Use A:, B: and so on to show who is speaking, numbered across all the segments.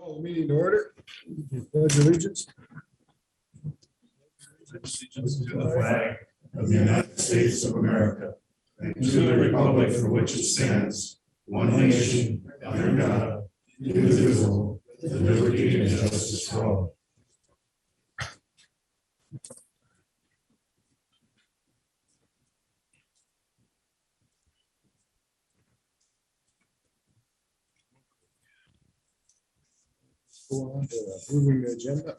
A: Call the meeting to order. Pledge allegiance.
B: Allegiance to the flag of the United States of America and to the republic for which it stands, one nation, under God, indivisible, with liberty and justice for all.
A: Go on to approving the agenda.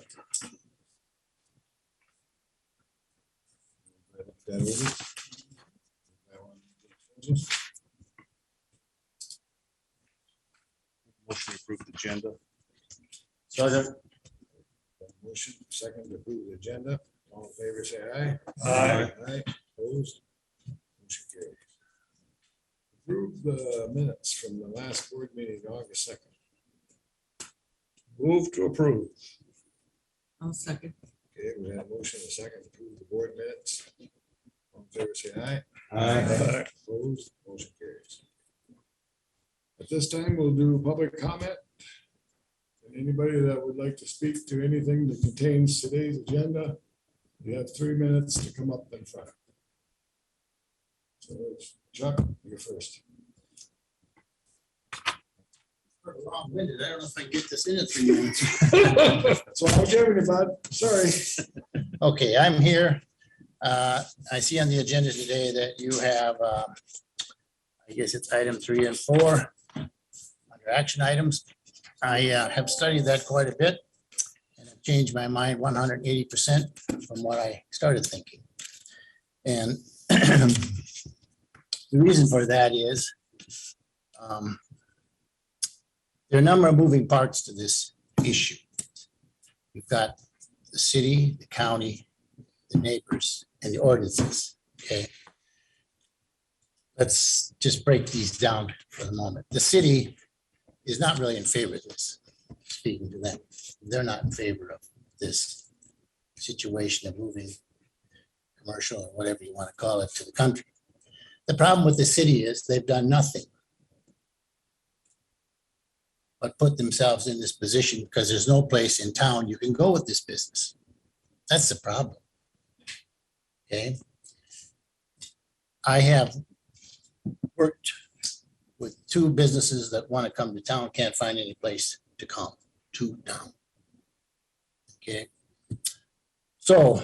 A: That over. That one.
C: Motion to approve the agenda.
A: Motion second to approve the agenda. All in favor, say aye.
B: Aye.
A: Aye, opposed. Motion carries. Approve the minutes from the last board meeting, August 2nd.
B: Move to approve.
D: I'll second.
A: Okay, we have a motion and a second to approve the board minutes. All in favor, say aye.
B: Aye.
A: Opposed, motion carries. At this time, we'll do public comment. And anybody that would like to speak to anything that contains today's agenda, you have 3 minutes to come up in front. So Chuck, you're first.
E: Long-winded. I don't know if I can get this in 3 minutes.
A: So I'll give it about, sorry.
E: Okay, I'm here. I see on the agenda today that you have, I guess it's item 3 and 4 under action items. I have studied that quite a bit and have changed my mind 180% from what I started thinking. And the reason for that is there are a number of moving parts to this issue. You've got the city, the county, the neighbors, and the ordinances, okay? Let's just break these down for the moment. The city is not really in favor of this, speaking to them. They're not in favor of this situation of moving commercial or whatever you want to call it to the country. The problem with the city is they've done nothing but put themselves in this position because there's no place in town you can go with this business. That's the problem. Okay. I have worked with 2 businesses that want to come to town, can't find any place to come to town. Okay. So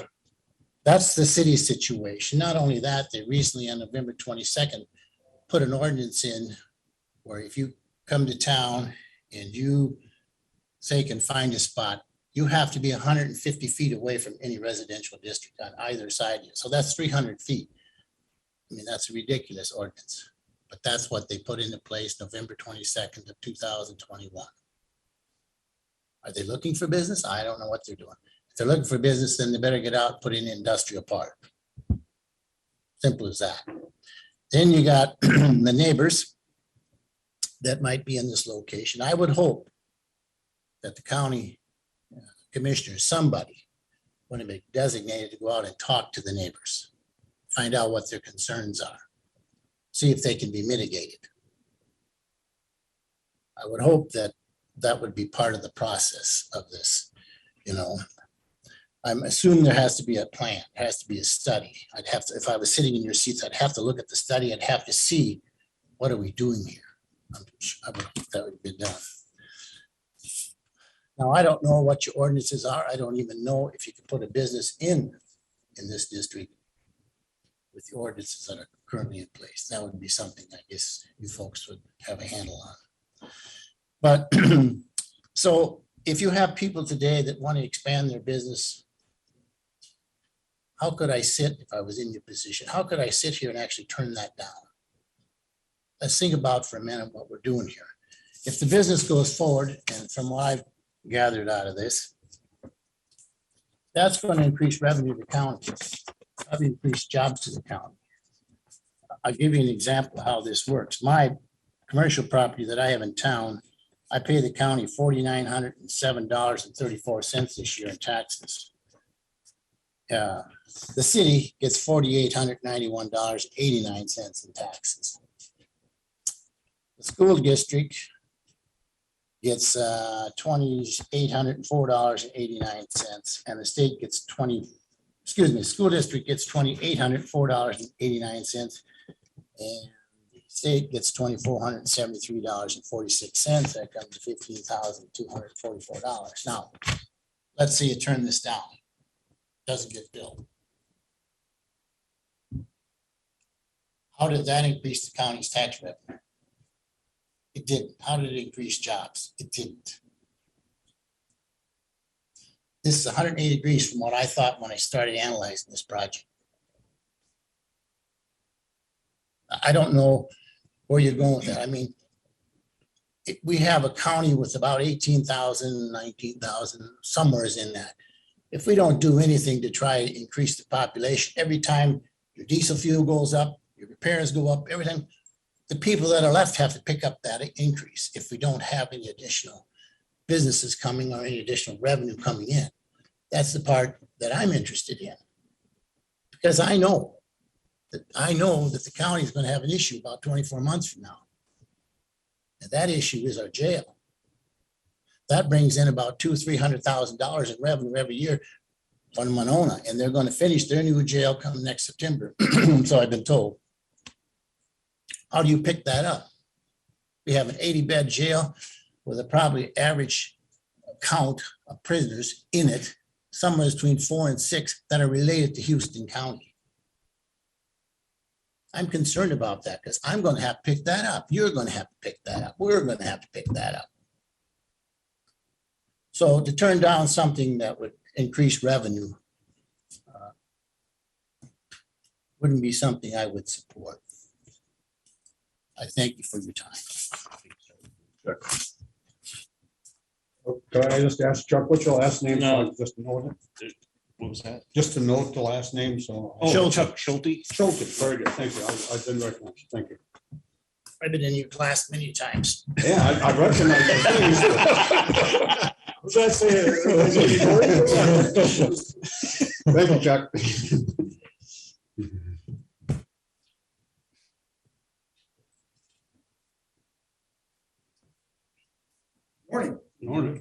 E: that's the city situation. Not only that, they recently on November 22nd put an ordinance in where if you come to town and you say can find a spot, you have to be 150 feet away from any residential district on either side of you. So that's 300 feet. I mean, that's a ridiculous ordinance, but that's what they put into place November 22nd of 2021. Are they looking for business? I don't know what they're doing. If they're looking for business, then they better get out and put in an industrial park. Simple as that. Then you got the neighbors that might be in this location. I would hope that the county commissioner, somebody, when it be designated to go out and talk to the neighbors, find out what their concerns are, see if they can be mitigated. I would hope that that would be part of the process of this, you know. I'm assuming there has to be a plan, there has to be a study. I'd have to, if I was sitting in your seats, I'd have to look at the study, I'd have to see what are we doing here. I would hope that would be done. Now, I don't know what your ordinances are. I don't even know if you can put a business in this district with the ordinances that are currently in place. That would be something I guess you folks would have a handle on. But so if you have people today that want to expand their business, how could I sit, if I was in your position, how could I sit here and actually turn that down? Let's think about for a minute what we're doing here. If the business goes forward, and from what I've gathered out of this, that's going to increase revenue to the county, probably increase jobs to the county. I'll give you an example of how this works. My commercial property that I have in town, I pay the county $4,907.34 this year in taxes. The city gets $4,891.89 in taxes. The school district gets $2,804.89, and the state gets school district gets $2,804.89, and the state gets $2,473.46. That comes to $15,244. Now, let's say you turn this down. Doesn't get billed. How did that increase the county's tax revenue? It didn't. How did it increase jobs? It didn't. This is 180 degrees from what I thought when I started analyzing this project. I don't know where you're going with that. I mean, we have a county with about 18,000, 19,000, somewhere is in that. If we don't do anything to try to increase the population, every time your diesel fuel goes up, your repairs go up, everything, the people that are left have to pick up that increase if we don't have any additional businesses coming or any additional revenue coming in. That's the part that I'm interested in. Because I know that the county is going to have an issue about 24 months from now. And that issue is our jail. That brings in about $200,000-300,000 in revenue every year from Monona, and they're going to finish their new jail come next September. So I've been told. How do you pick that up? We have an 80-bed jail with a probably average count of prisoners in it, somewhere between 4 and 6 that are related to Houston County. I'm concerned about that because I'm going to have to pick that up. You're going to have to pick that up. We're going to have to pick that up. So to turn down something that would increase revenue wouldn't be something I would support. I thank you for your time.
F: Could I just ask Chuck, what's your last name?
C: No.
F: Just to know it,
C: What was that?
F: just to note the last name, so.
C: Oh, Chuck Schulte.
F: Schulte, very good, thank you. I didn't recognize you, thank you.
E: I've been in your class many times.
F: Yeah, I recognize the things.
A: What's that saying?
F: Thank you, Chuck.
A: Morning.
F: Morning.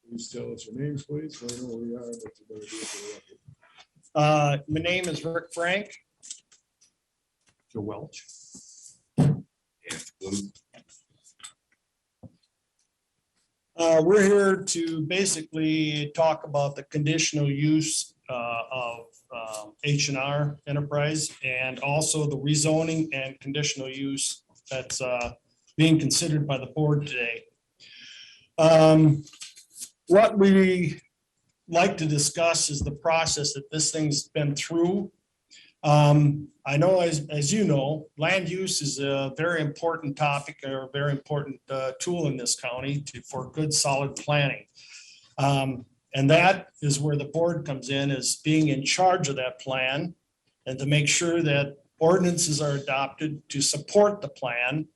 A: Please tell us your names, please. So I know who you are, but you better do it for the record.
G: My name is Rick Frank. Joe Welch. We're here to basically talk about the conditional use of H&R Enterprise and also the rezoning and conditional use that's being considered by the board today. What we like to discuss is the process that this thing's been through. I know, as you know, land use is a very important topic or a very important tool in this county for good, solid planning. And that is where the board comes in, as being in charge of that plan and to make sure that ordinances are adopted to support the plan.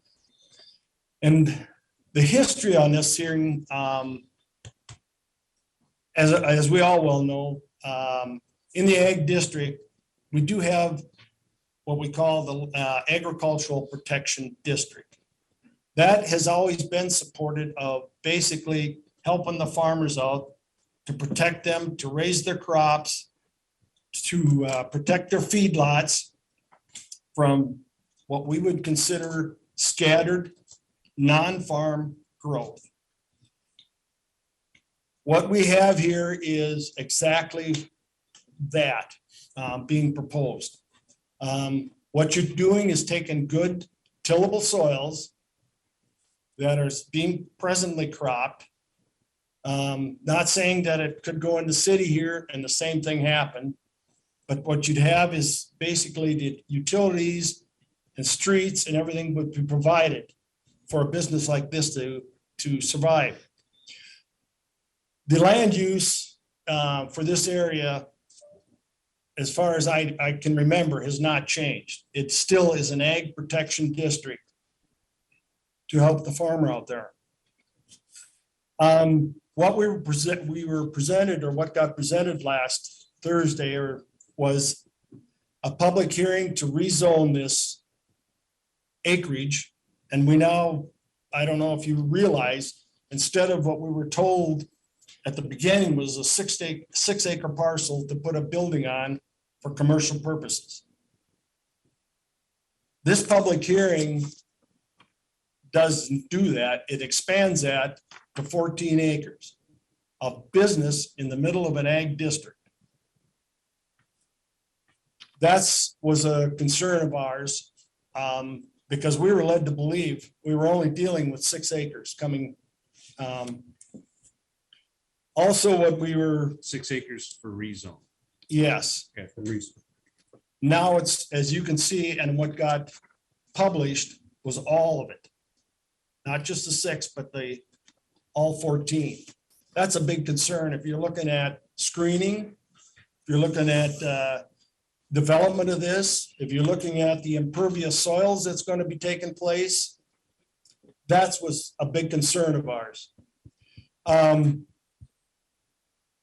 G: And the history on this hearing, as we all well know, in the Ag District, we do have what we call the Agricultural Protection District. That has always been supported of basically helping the farmers out to protect them, to raise their crops, to protect their feedlots from what we would consider scattered, non-farm growth. What we have here is exactly that being proposed. What you're doing is taking good tillable soils that are being presently cropped. Not saying that it could go in the city here and the same thing happen, but what you'd have is basically the utilities and streets and everything would be provided for a business like this to survive. The land use for this area, as far as I can remember, has not changed. It still is an ag protection district to help the farmer out there. What we were presented, or what got presented last Thursday, was a public hearing to rezone this acreage. And we now I don't know if you realize, instead of what we were told at the beginning was a 6 acre parcel to put a building on for commercial purposes. This public hearing doesn't do that. It expands that to 14 acres of business in the middle of an ag district. That's was a concern of ours, because we were led to believe we were only dealing with 6 acres coming. Also, what we were,
C: 6 acres for rezone.
G: yes,
C: Okay.
F: For reason.
G: now it's, as you can see, and what got published was all of it. Not just the 6, but all 14. That's a big concern. If you're looking at screening, if you're looking at development of this, if you're looking at the impervious soils that's going to be taking place, that was a big concern of ours.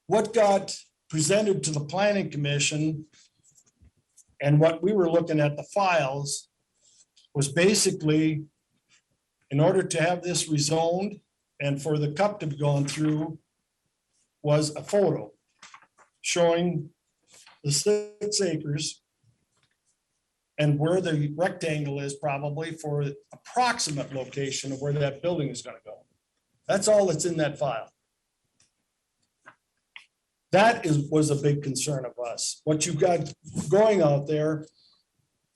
G: What got presented to the planning commission and what we were looking at the files was basically, in order to have this rezoned and for the cup to be gone through, was a photo showing the 6 acres and where the rectangle is probably for the approximate location of where that building is going to go. That's all that's in that file. That was a big concern of us. What you've got going out there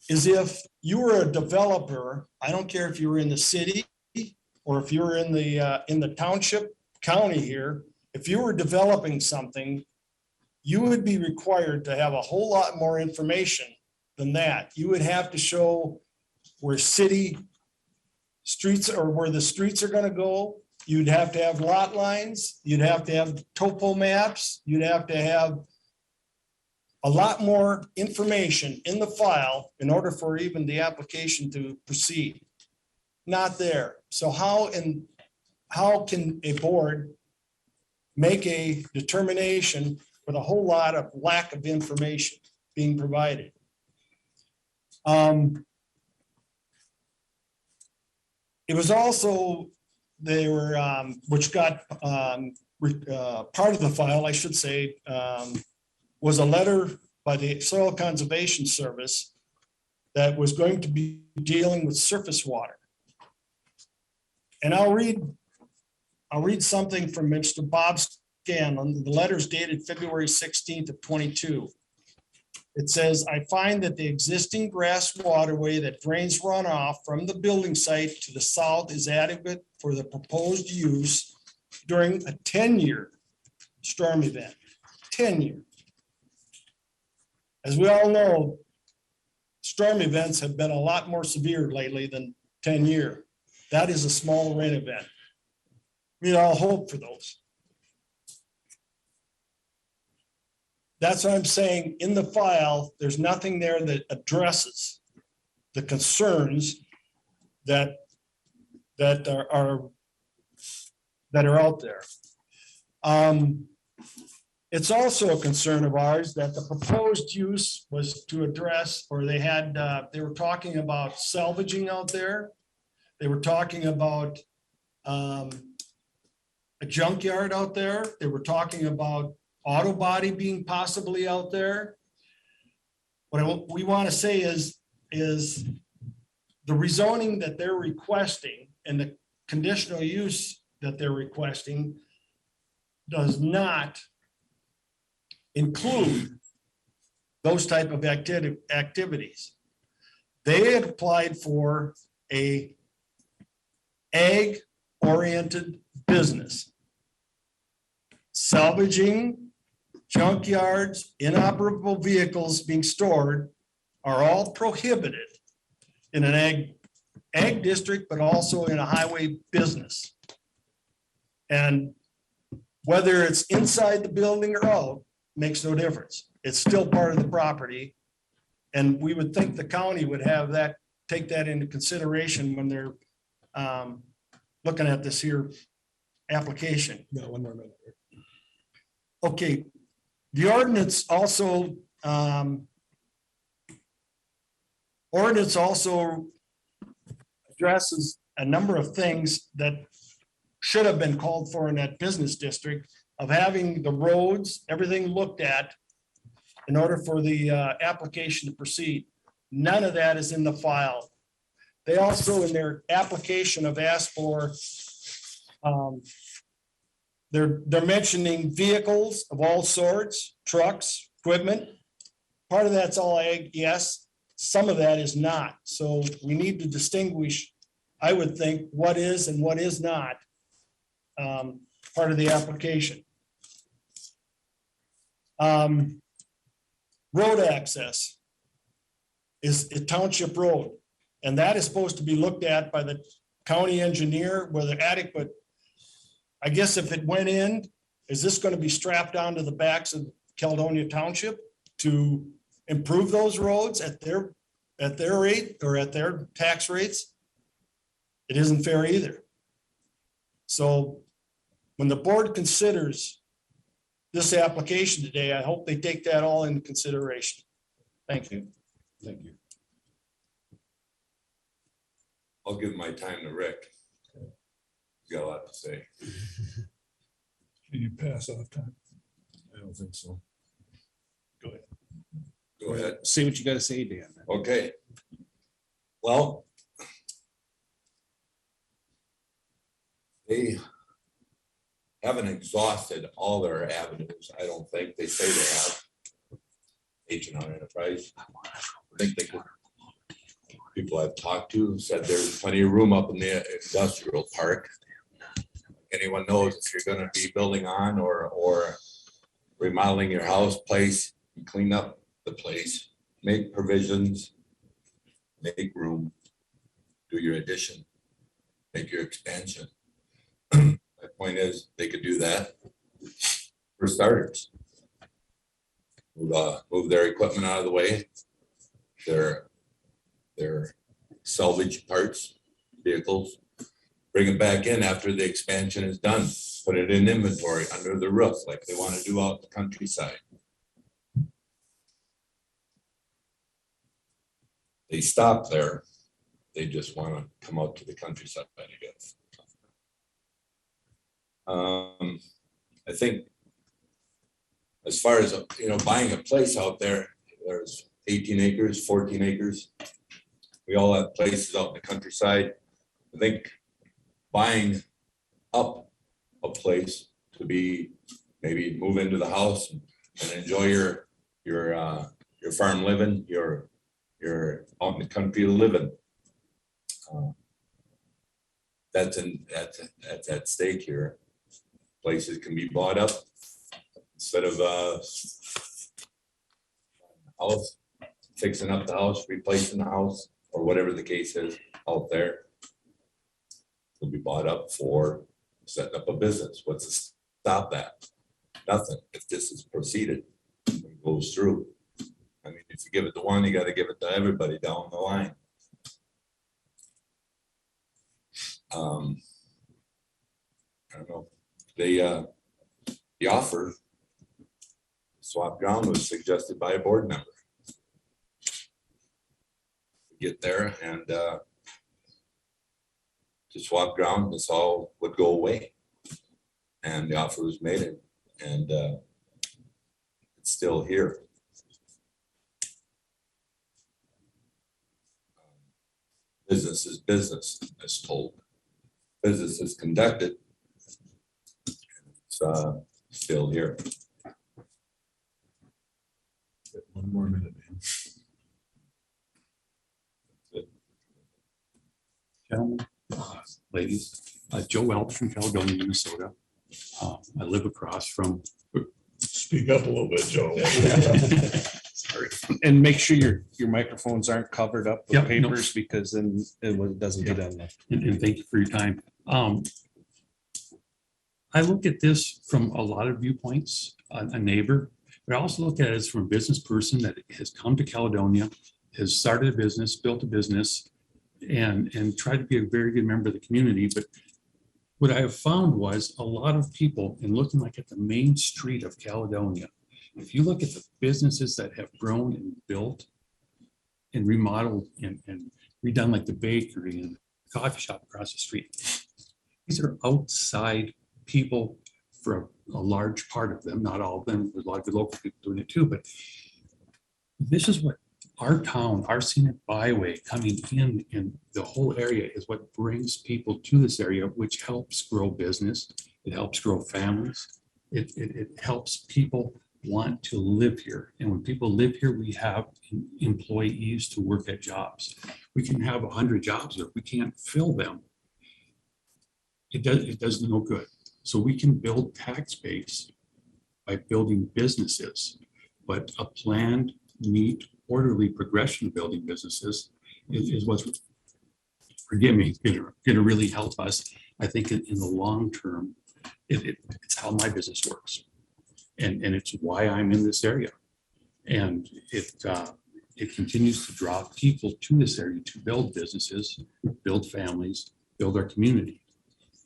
G: is if you were a developer, I don't care if you were in the city or if you were in the township county here, if you were developing something, you would be required to have a whole lot more information than that. You would have to show where city streets or where the streets are gonna go. You'd have to have lot lines. You'd have to have topo maps. You'd have to have a lot more information in the file in order for even the application to proceed. Not there. So how can a board make a determination with a whole lot of lack of information being provided? It was also, they were, which got part of the file, I should say, was a letter by the Soil Conservation Service that was going to be dealing with surface water. And I'll read something from Mr. Bob Scanlon. The letter is dated February 16th of 22. It says, I find that the existing grass waterway that drains runoff from the building site to the south is adequate for the proposed use during a 10-year storm event. 10-year. As we all know, storm events have been a lot more severe lately than 10-year. That is a small rain event. We all hope for those. That's what I'm saying. In the file, there's nothing there that addresses the concerns that are out there. It's also a concern of ours that the proposed use was to address, or they were talking about salvaging out there. They were talking about a junkyard out there. They were talking about auto body being possibly out there. What we want to say is the rezoning that they're requesting and the conditional use that they're requesting does not include those type of activities. They had applied for a ag-oriented business. Salvaging, junkyards, inoperable vehicles being stored are all prohibited in an ag district, but also in a highway business. And whether it's inside the building or out, makes no difference. It's still part of the property. And we would think the county would have that, take that into consideration when they're looking at this here application.
A: Yeah, one more minute.
G: Okay, the ordinance also addresses a number of things that should have been called for in that business district of having the roads, everything looked at in order for the application to proceed. None of that is in the file. They also, in their application, have asked for, they're mentioning vehicles of all sorts, trucks, equipment. Part of that's all ag, yes, some of that is not. So we need to distinguish, I would think, what is and what is not part of the application. Road access is a township road, and that is supposed to be looked at by the county engineer, whether adequate. I guess if it went in, is this going to be strapped onto the backs of Caledonia Township to improve those roads at their rate or at their tax rates? It isn't fair either. So when the board considers this application today, I hope they take that all into consideration. Thank you.
F: Thank you.
B: I'll give my time to Rick. He's got a lot to say.
A: Can you pass off time? I don't think so.
B: Go ahead.
C: Say what you gotta say, Dan.
B: Okay. Well, they haven't exhausted all their avenues. I don't think. They say they have. H&R Enterprise. I think they could. People I've talked to said there's plenty of room up in the industrial park. Anyone knows if you're gonna be building on or remodeling your house, place, clean up the place, make provisions, make room, do your addition, make your expansion. My point is, they could do that for starters. Move their equipment out of the way, their salvage parts, vehicles, bring it back in after the expansion is done, put it in inventory under the roof like they want to do out the countryside. They stop there. They just want to come out to the countryside, I guess. I think as far as, buying a place out there, there's 18 acres, 14 acres. We all have places out in the countryside. I think buying up a place to be, maybe move into the house and enjoy your farm living, your out in the country living. That's at stake here. Places can be bought up instead of house, fixing up the house, replacing the house, or whatever the case is out there. Will be bought up for setting up a business. What's to stop that? Nothing. If this is proceeded, it goes through. I mean, if you give it to one, you got to give it to everybody down the line. I don't know. The offer swap ground was suggested by a board member. Get there and to swap ground, this all would go away. And the offer was made and it's still here. Business is business, as told. Business is conducted. It's still here.
A: One more minute, man.
H: Gentlemen, ladies, Joe Welch from Caledonia, Minnesota. I live across from.
A: Speak up a little bit, Joe.
H: Sorry.
C: And make sure your microphones aren't covered up with
H: Yep, no.
C: papers because then it doesn't get on there.
H: And thank you for your time. I look at this from a lot of viewpoints, a neighbor, but I also look at it as from a business person that has come to Caledonia, has started a business, built a business, and tried to be a very good member of the community. But what I have found was a lot of people, in looking like at the main street of Caledonia, if you look at the businesses that have grown and built and remodeled and redone, like the bakery and coffee shop across the street. These are outside people for a large part of them, not all of them. There's a lot of good local people doing it too, but this is what our town, our scenic byway coming in the whole area is what brings people to this area, which helps grow business. It helps grow families. It helps people want to live here. And when people live here, we have employees to work at jobs. We can have 100 jobs, but if we can't fill them, it does no good. So we can build tax base by building businesses, but a planned, neat, orderly progression of building businesses is what's, forgive me, gonna really help us. I think in the long term, it's how my business works. And it's why I'm in this area. And it continues to draw people to this area to build businesses, build families, build our community.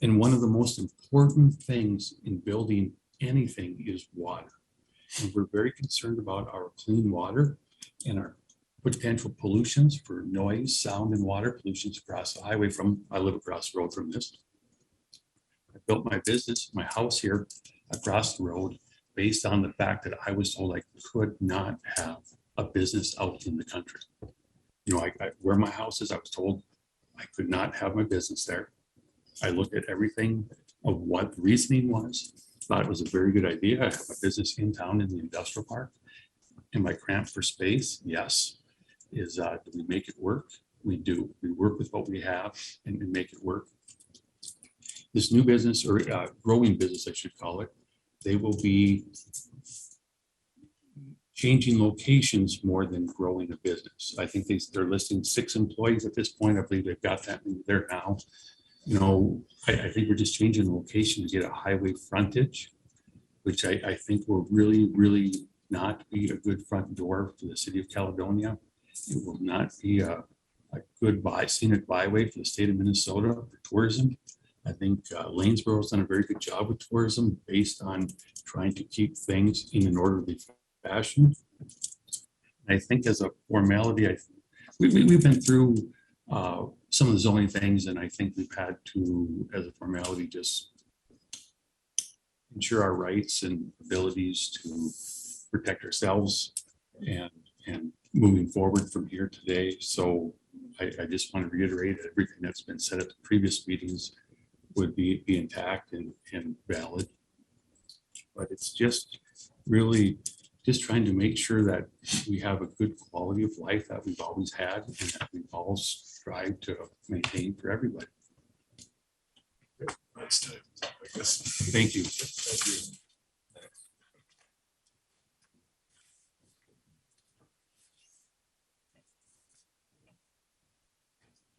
H: And one of the most important things in building anything is water. And we're very concerned about our clean water and our potential pollutions for noise, sound, and water pollutions across the highway I live across the road from this. I built my business, my house here across the road based on the fact that I was told I could not have a business out in the country. You know, where my house is, I was told I could not have my business there. I looked at everything of what the reasoning was, thought it was a very good idea. I have a business in town in the industrial park. Am I cramped for space? Yes. Do we make it work? We do. We work with what we have and make it work. This new business, or growing business, I should call it, they will be changing locations more than growing a business. I think they're listing 6 employees at this point. I believe they've got that there now. You know, I think we're just changing the location to get a highway frontage, which I think will really, really not be a good front door for the city of Caledonia. It will not be a good scenic byway for the state of Minnesota for tourism. I think Lanesboro's done a very good job with tourism based on trying to keep things in an orderly fashion. I think as a formality, we've been through some of the zoning things, and I think we've had to, as a formality, just ensure our rights and abilities to protect ourselves and moving forward from here today. So I just want to reiterate that everything that's been said at the previous meetings would be intact and valid. But it's just really just trying to make sure that we have a good quality of life that we've always had and that we've all strived to maintain for everybody.
A: Next time, I guess.
H: Thank you.
A: Thank you.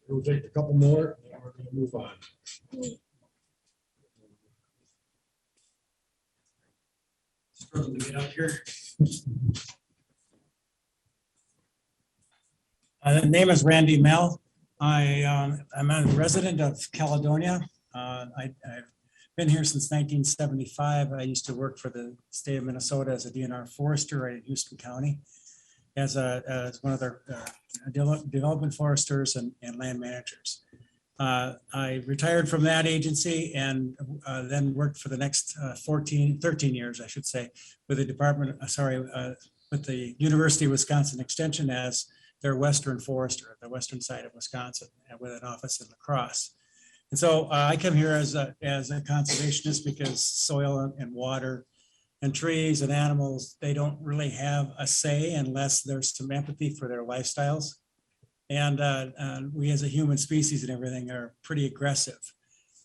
A: We'll take a couple more and then we're going to move on.
I: Struggle to get up here. The name is Randy Mell. I'm a resident of Caledonia. I've been here since 1975. I used to work for the state of Minnesota as a DNR forester in Houston County as one of their development foresters and land managers. I retired from that agency and then worked for the next 13 years, I should say, with the with the University of Wisconsin Extension as their Western forester, the western side of Wisconsin, with an office in La Crosse. And so I come here as a conservationist because soil and water and trees and animals, they don't really have a say unless there's some empathy for their lifestyles. And we as a human species and everything are pretty aggressive.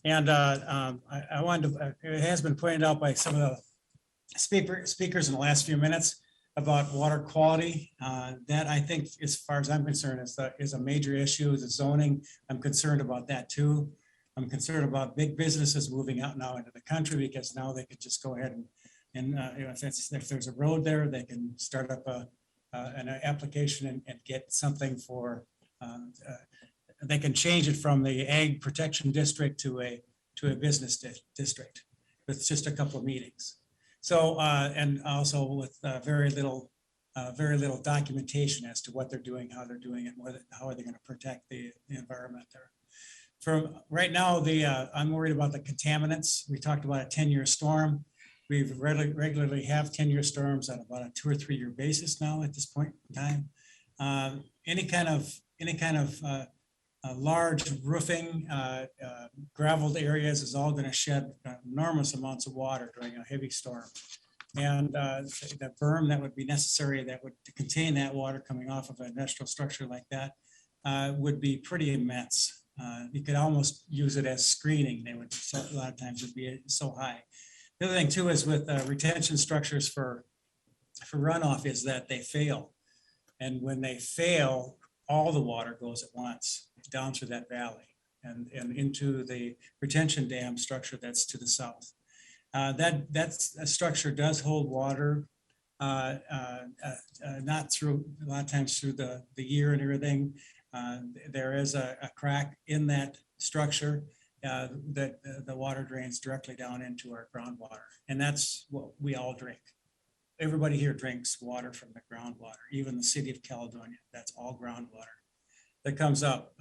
I: And I wanted to, it has been pointed out by some of the speakers in the last few minutes about water quality. That I think, as far as I'm concerned, is a major issue. The zoning, I'm concerned about that too. I'm concerned about big businesses moving out now into the country because now they could just go ahead and if there's a road there, they can start up an application and get something for, they can change it from the ag protection district to a business district with just a couple of meetings. So, and also with very little documentation as to what they're doing, how they're doing it, how are they going to protect the environment there. right now, I'm worried about the contaminants. We talked about a 10-year storm. We've regularly have 10-year storms on about a 2 or 3 year basis now at this point in time. Any kind of large roofing, gravelled areas is all going to shed enormous amounts of water during a heavy storm. And the berm that would be necessary that would to contain that water coming off of an industrial structure like that would be pretty immense. You could almost use it as screening. They would, a lot of times it'd be so high. The other thing too is with retention structures for runoff is that they fail. And when they fail, all the water goes at once down through that valley and into the retention dam structure that's to the south. That structure does hold water, not through, a lot of times through the year and everything. There is a crack in that structure that the water drains directly down into our groundwater. And that's what we all drink. Everybody here drinks water from the groundwater, even the city of Caledonia. That's all groundwater that comes up.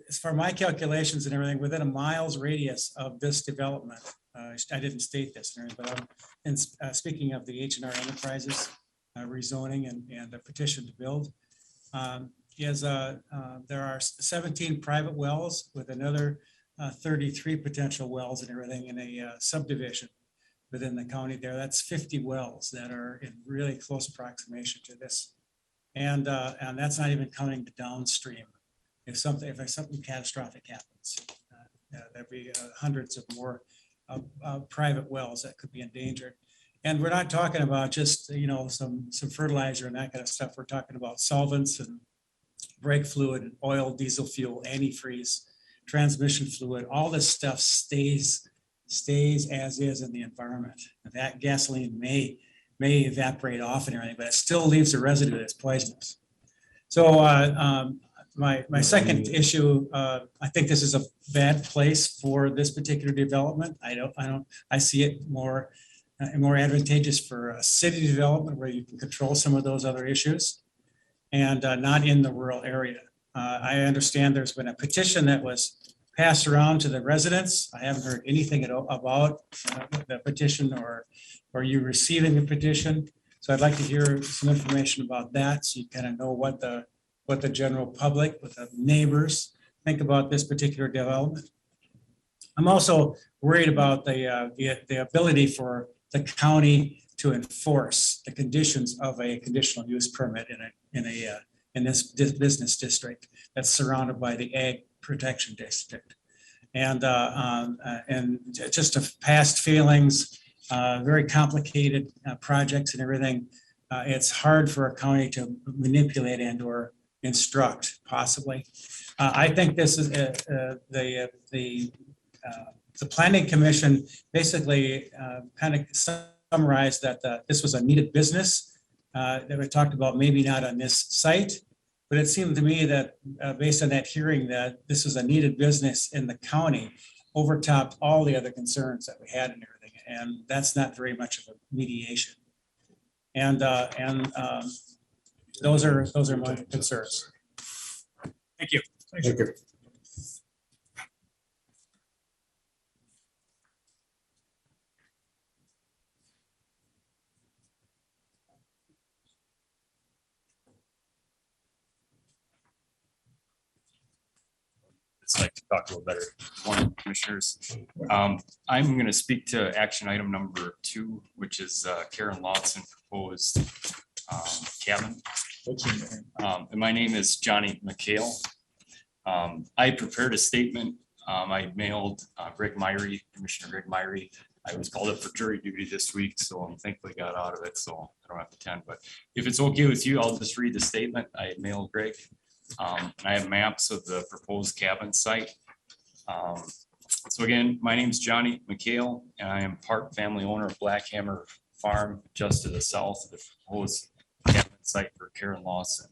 I: As far my calculations and everything, within a mile's radius of this development, I didn't state this, but speaking of the H&R Enterprises rezoning and a petition to build, there are 17 private wells with another 33 potential wells and everything in a subdivision within the county there. That's 50 wells that are in really close approximation to this. And that's not even counting the downstream. If something catastrophic happens, there'd be hundreds of more private wells that could be endangered. And we're not talking about just, some fertilizer and that kind of stuff. We're talking about solvents and brake fluid, oil, diesel fuel, antifreeze, transmission fluid. All this stuff stays as is in the environment. That gasoline may evaporate off and everything, but it still leaves a residue that's poisonous. So my second issue, I think this is a bad place for this particular development. I see it more advantageous for a city development where you can control some of those other issues and not in the rural area. I understand there's been a petition that was passed around to the residents. I haven't heard anything about the petition or you receiving the petition. So I'd like to hear some information about that so you kind of know what the general public, what the neighbors think about this particular development. I'm also worried about the ability for the county to enforce the conditions of a conditional use permit in this business district that's surrounded by the Ag Protection District. And just past failings, very complicated projects and everything. It's hard for a county to manipulate and or instruct possibly. I think this is the Planning Commission basically kind of summarized that this was a needed business that we talked about, maybe not on this site, but it seemed to me that based on that hearing that this was a needed business in the county overtopped all the other concerns that we had and everything. And that's not very much of a mediation. And those are my concerns. Thank you.
A: Thank you.
J: I'd like to talk a little better. Morning, commissioners. I'm going to speak to action item number 2, which is Karen Lawson proposed cabin. And my name is Johnny McHale. I prepared a statement. I mailed Greg Myrie, Commissioner Greg Myrie. I was called up for jury duty this week, so I'm thankfully got out of it, so I don't have to attend. But if it's okay with you, I'll just read the statement I mailed Greg. And I have maps of the proposed cabin site. So again, my name is Johnny McHale, and I am part family owner of Black Hammer Farm, just to the south of the proposed cabin site for Karen Lawson.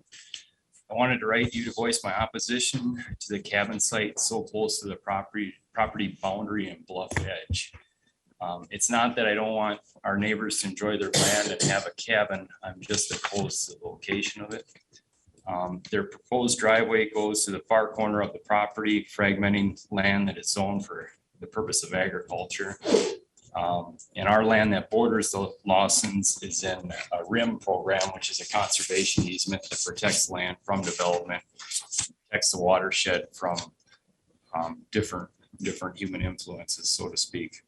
J: I wanted to write you to voice my opposition to the cabin site so close to the property boundary and bluff edge. It's not that I don't want our neighbors to enjoy their land and have a cabin. I'm just opposed to the location of it. Their proposed driveway goes to the far corner of the property, fragmenting land that is zoned for the purpose of agriculture. And our land that borders the Lawsons is in a RIM program, which is a conservation easement that protects land from development, protects the watershed from different human influences, so to speak.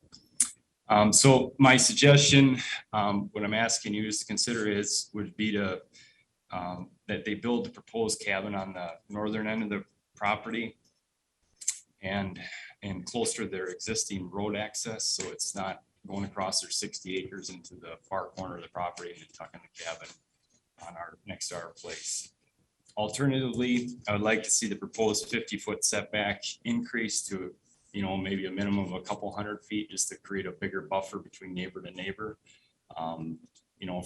J: So my suggestion, what I'm asking you is to consider would be to that they build the proposed cabin on the northern end of the property and closer to their existing road access, so it's not going across their 60 acres into the far corner of the property and tucking the cabin on next to our place. Alternatively, I would like to see the proposed 50-foot setback increase to, maybe a minimum of a couple 100 feet, just to create a bigger buffer between neighbor to neighbor.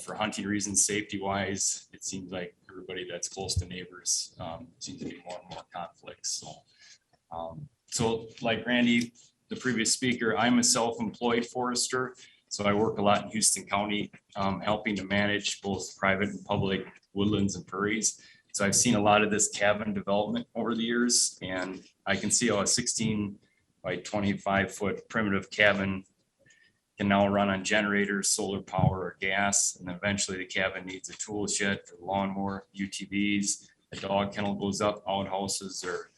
J: For hunting reasons, safety wise, it seems like everybody that's close to neighbors seems to be more and more conflicts. So like Randy, the previous speaker, I'm a self-employed forester. So I work a lot in Houston County, helping to manage both private and public woodlands and prairies. So I've seen a lot of this cabin development over the years, and I can see how a 16 by 25-foot primitive cabin can now run on generators, solar power, or gas. And eventually the cabin needs a tool shed for the lawnmower, UTVs, a dog kennel goes up, outhouses, or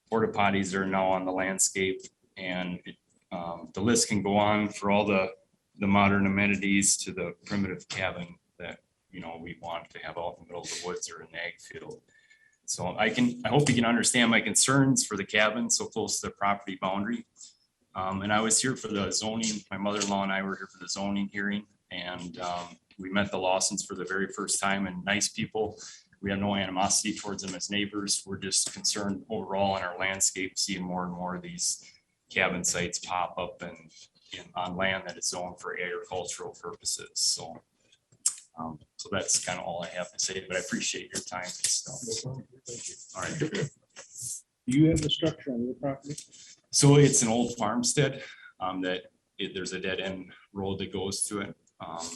J: porta potties are now on the landscape. And the list can go on for all the modern amenities to the primitive cabin that we want to have out in the middle of the woods or an ag field. So I hope you can understand my concerns for the cabin so close to the property boundary. And I was here for the zoning. My mother-in-law and I were here for the zoning hearing, and we met the Lawsons for the very first time, and nice people. We have no animosity towards them as neighbors. We're just concerned overall in our landscape, seeing more and more of these cabin sites pop up and on land that is zoned for agricultural purposes. So that's kind of all I have to say, but I appreciate your time and stuff. All right.
F: Do you have the structure on your property?
J: So it's an old farmstead there's a dead end road that goes to it.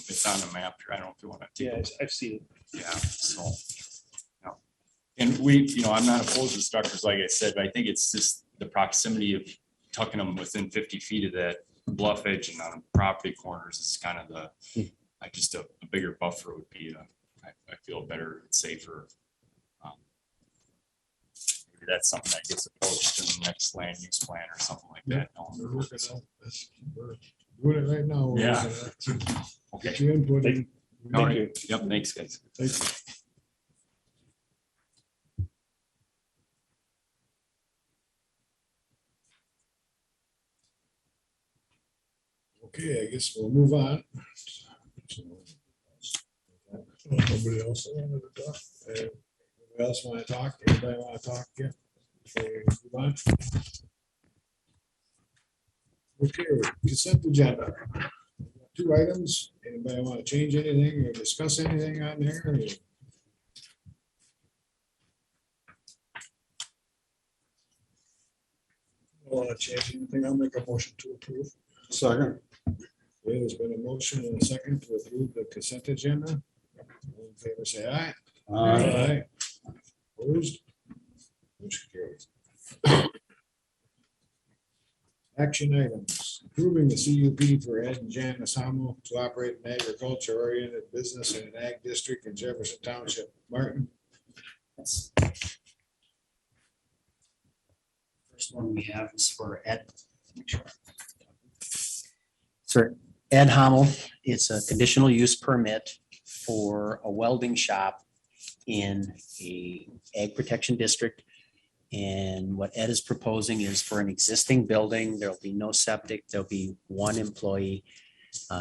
J: It's on the map here. I don't know if you want to.
C: Yeah, I've seen it.
J: Yeah, so. Yeah. And I'm not opposed to structures, like I said, but I think it's just the proximity of tucking them within 50 feet of that bluff edge and on property corners is kind of just a bigger buffer would be, I feel better and safer. Maybe that's something that gets approached in the next land use plan or something like that.
A: We're working on this. We're doing it right now. We're
J: Yeah.
A: working on it.
J: Okay.
A: Get your input in.
J: All right. Yep. Thanks, guys.
A: Thank you. Okay, I guess we'll move on. Nobody else wanted to talk? Anybody else want to talk? Anybody want to talk? Yeah. Okay, move on. Okay, consent agenda. 2 items. Anybody want to change anything or discuss anything on there? Want to change anything? I'll make a motion to approve.
F: Second.
A: Okay, there's been a motion and a second to approve the consent agenda. All in favor, say aye. Aye. Opposed? Motion carries. Action items, approving the CUP for Ed and Janice Hamel to operate an agriculture oriented business in an ag district in Jefferson Township. Martin?
K: First one we have is for Ed. Sir, Ed Hamel, it's a conditional use permit for a welding shop in a ag protection district. And what Ed is proposing is for an existing building, there'll be no septic, there'll be 1 employee.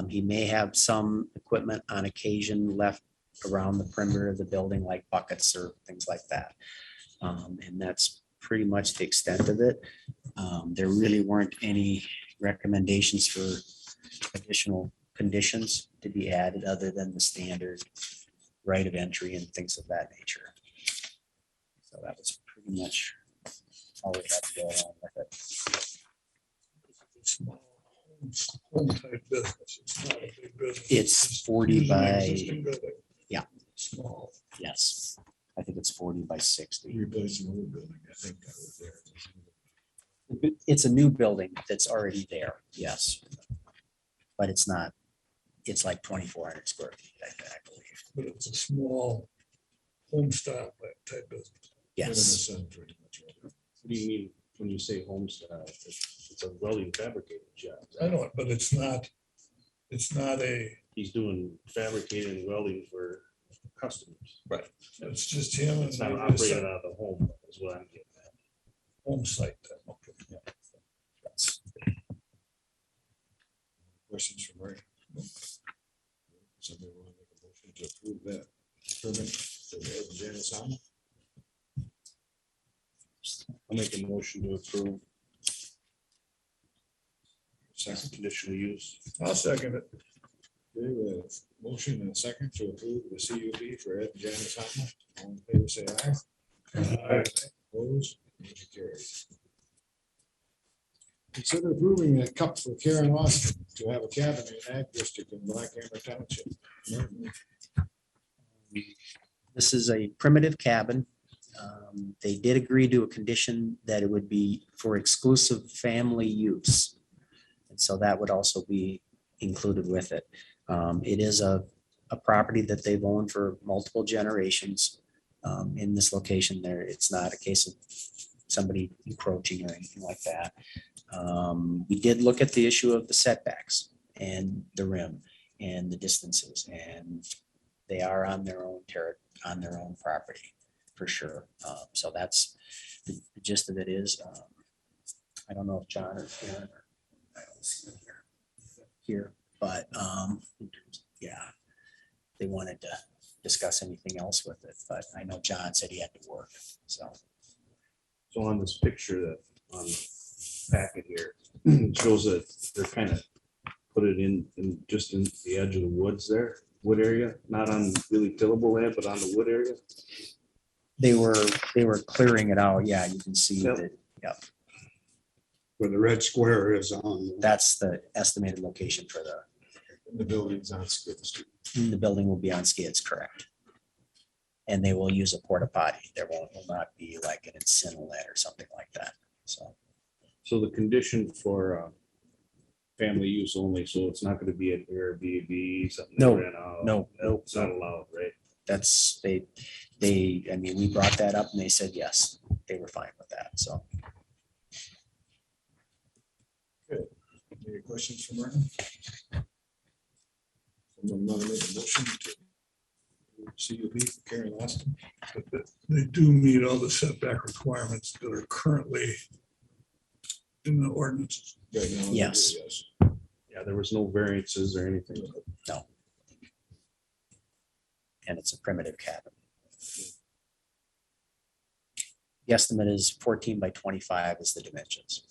K: He may have some equipment on occasion left around the perimeter of the building, like buckets or things like that. And that's pretty much the extent of it. There really weren't any recommendations for additional conditions to be added other than the standard right of entry and things of that nature. So that was pretty much all we had to go along with it.
A: Home type business. It's not a big business.
K: It's 40
A: Usually an
K: by,
A: existing building.
K: yeah.
A: Small.
K: yes. I think it's 40 by 60.
A: Replacing the old building, I think that was there.
K: It's a new building that's already there, yes. But it's not, it's like 2,400 square feet, I believe.
A: But it's a small home style type business. Live in the
K: Yes,
A: sun pretty much, right?
F: What do you mean when you say home style? It's a welding fabricated job.
A: I know it, but it's not a,
F: He's doing fabricating and welding for customers.
A: right, it's just him and
F: It's not
A: maybe a
F: operated
A: site-
F: out of the home, is what I'm getting at.
A: home site. Okay. Questions from Ray? Somebody want to make a motion to approve that permit for Ed and Janice Allen?
F: I'll make a motion to approve
A: Second.
F: conditional use.
A: I'll second it. Okay, we have motion and a second to approve the CUP for Ed and Janice Allen. All in favor, say aye. Aye. Opposed, motion carries. Consider approving a cup for Karen Austin to have a cabin in Ag District in Black Hammer Township.
K: this is a primitive cabin. They did agree to a condition that it would be for exclusive family use. And so that would also be included with it. It is a property that they've owned for multiple generations in this location there. It's not a case of somebody encroaching or anything like that. We did look at the issue of the setbacks and the rim and the distances, and they are on their own on their own property for sure. So that's the gist of it is, I don't know if John or Karen or I don't see them here, but yeah, they wanted to discuss anything else with it, but I know John said he had to work, so.
F: So on this picture that on the packet here, it shows that they're kind of put it in just in the edge of the woods there, wood area, not on really tillable land, but on the wood area.
K: They were clearing it out. Yeah, you can see
F: Yep.
K: that.
B: Where the red square is on.
K: That's the estimated location for
A: The building's on Skid Street.
K: the building will be on skids, correct? And they will use a porta potty. There will not be like an incinerator or something like that. So,
F: So the condition for family use only, so it's not going to be an Airbnb, something.
K: No,
F: they rent out.
K: no,
F: It's not allowed, right?
K: that's, I mean, we brought that up and they said, yes, they were fine with that. So.
A: Any questions from Martin? Someone want to make a motion to CUP for Karen Austin?
L: They do meet all the setback requirements that are currently in the ordinance.
A: Right now,
K: Yes.
A: yes.
F: Yeah, there was no variances or anything.
K: And it's a primitive cabin. The estimate is 14 by 25 is the dimensions.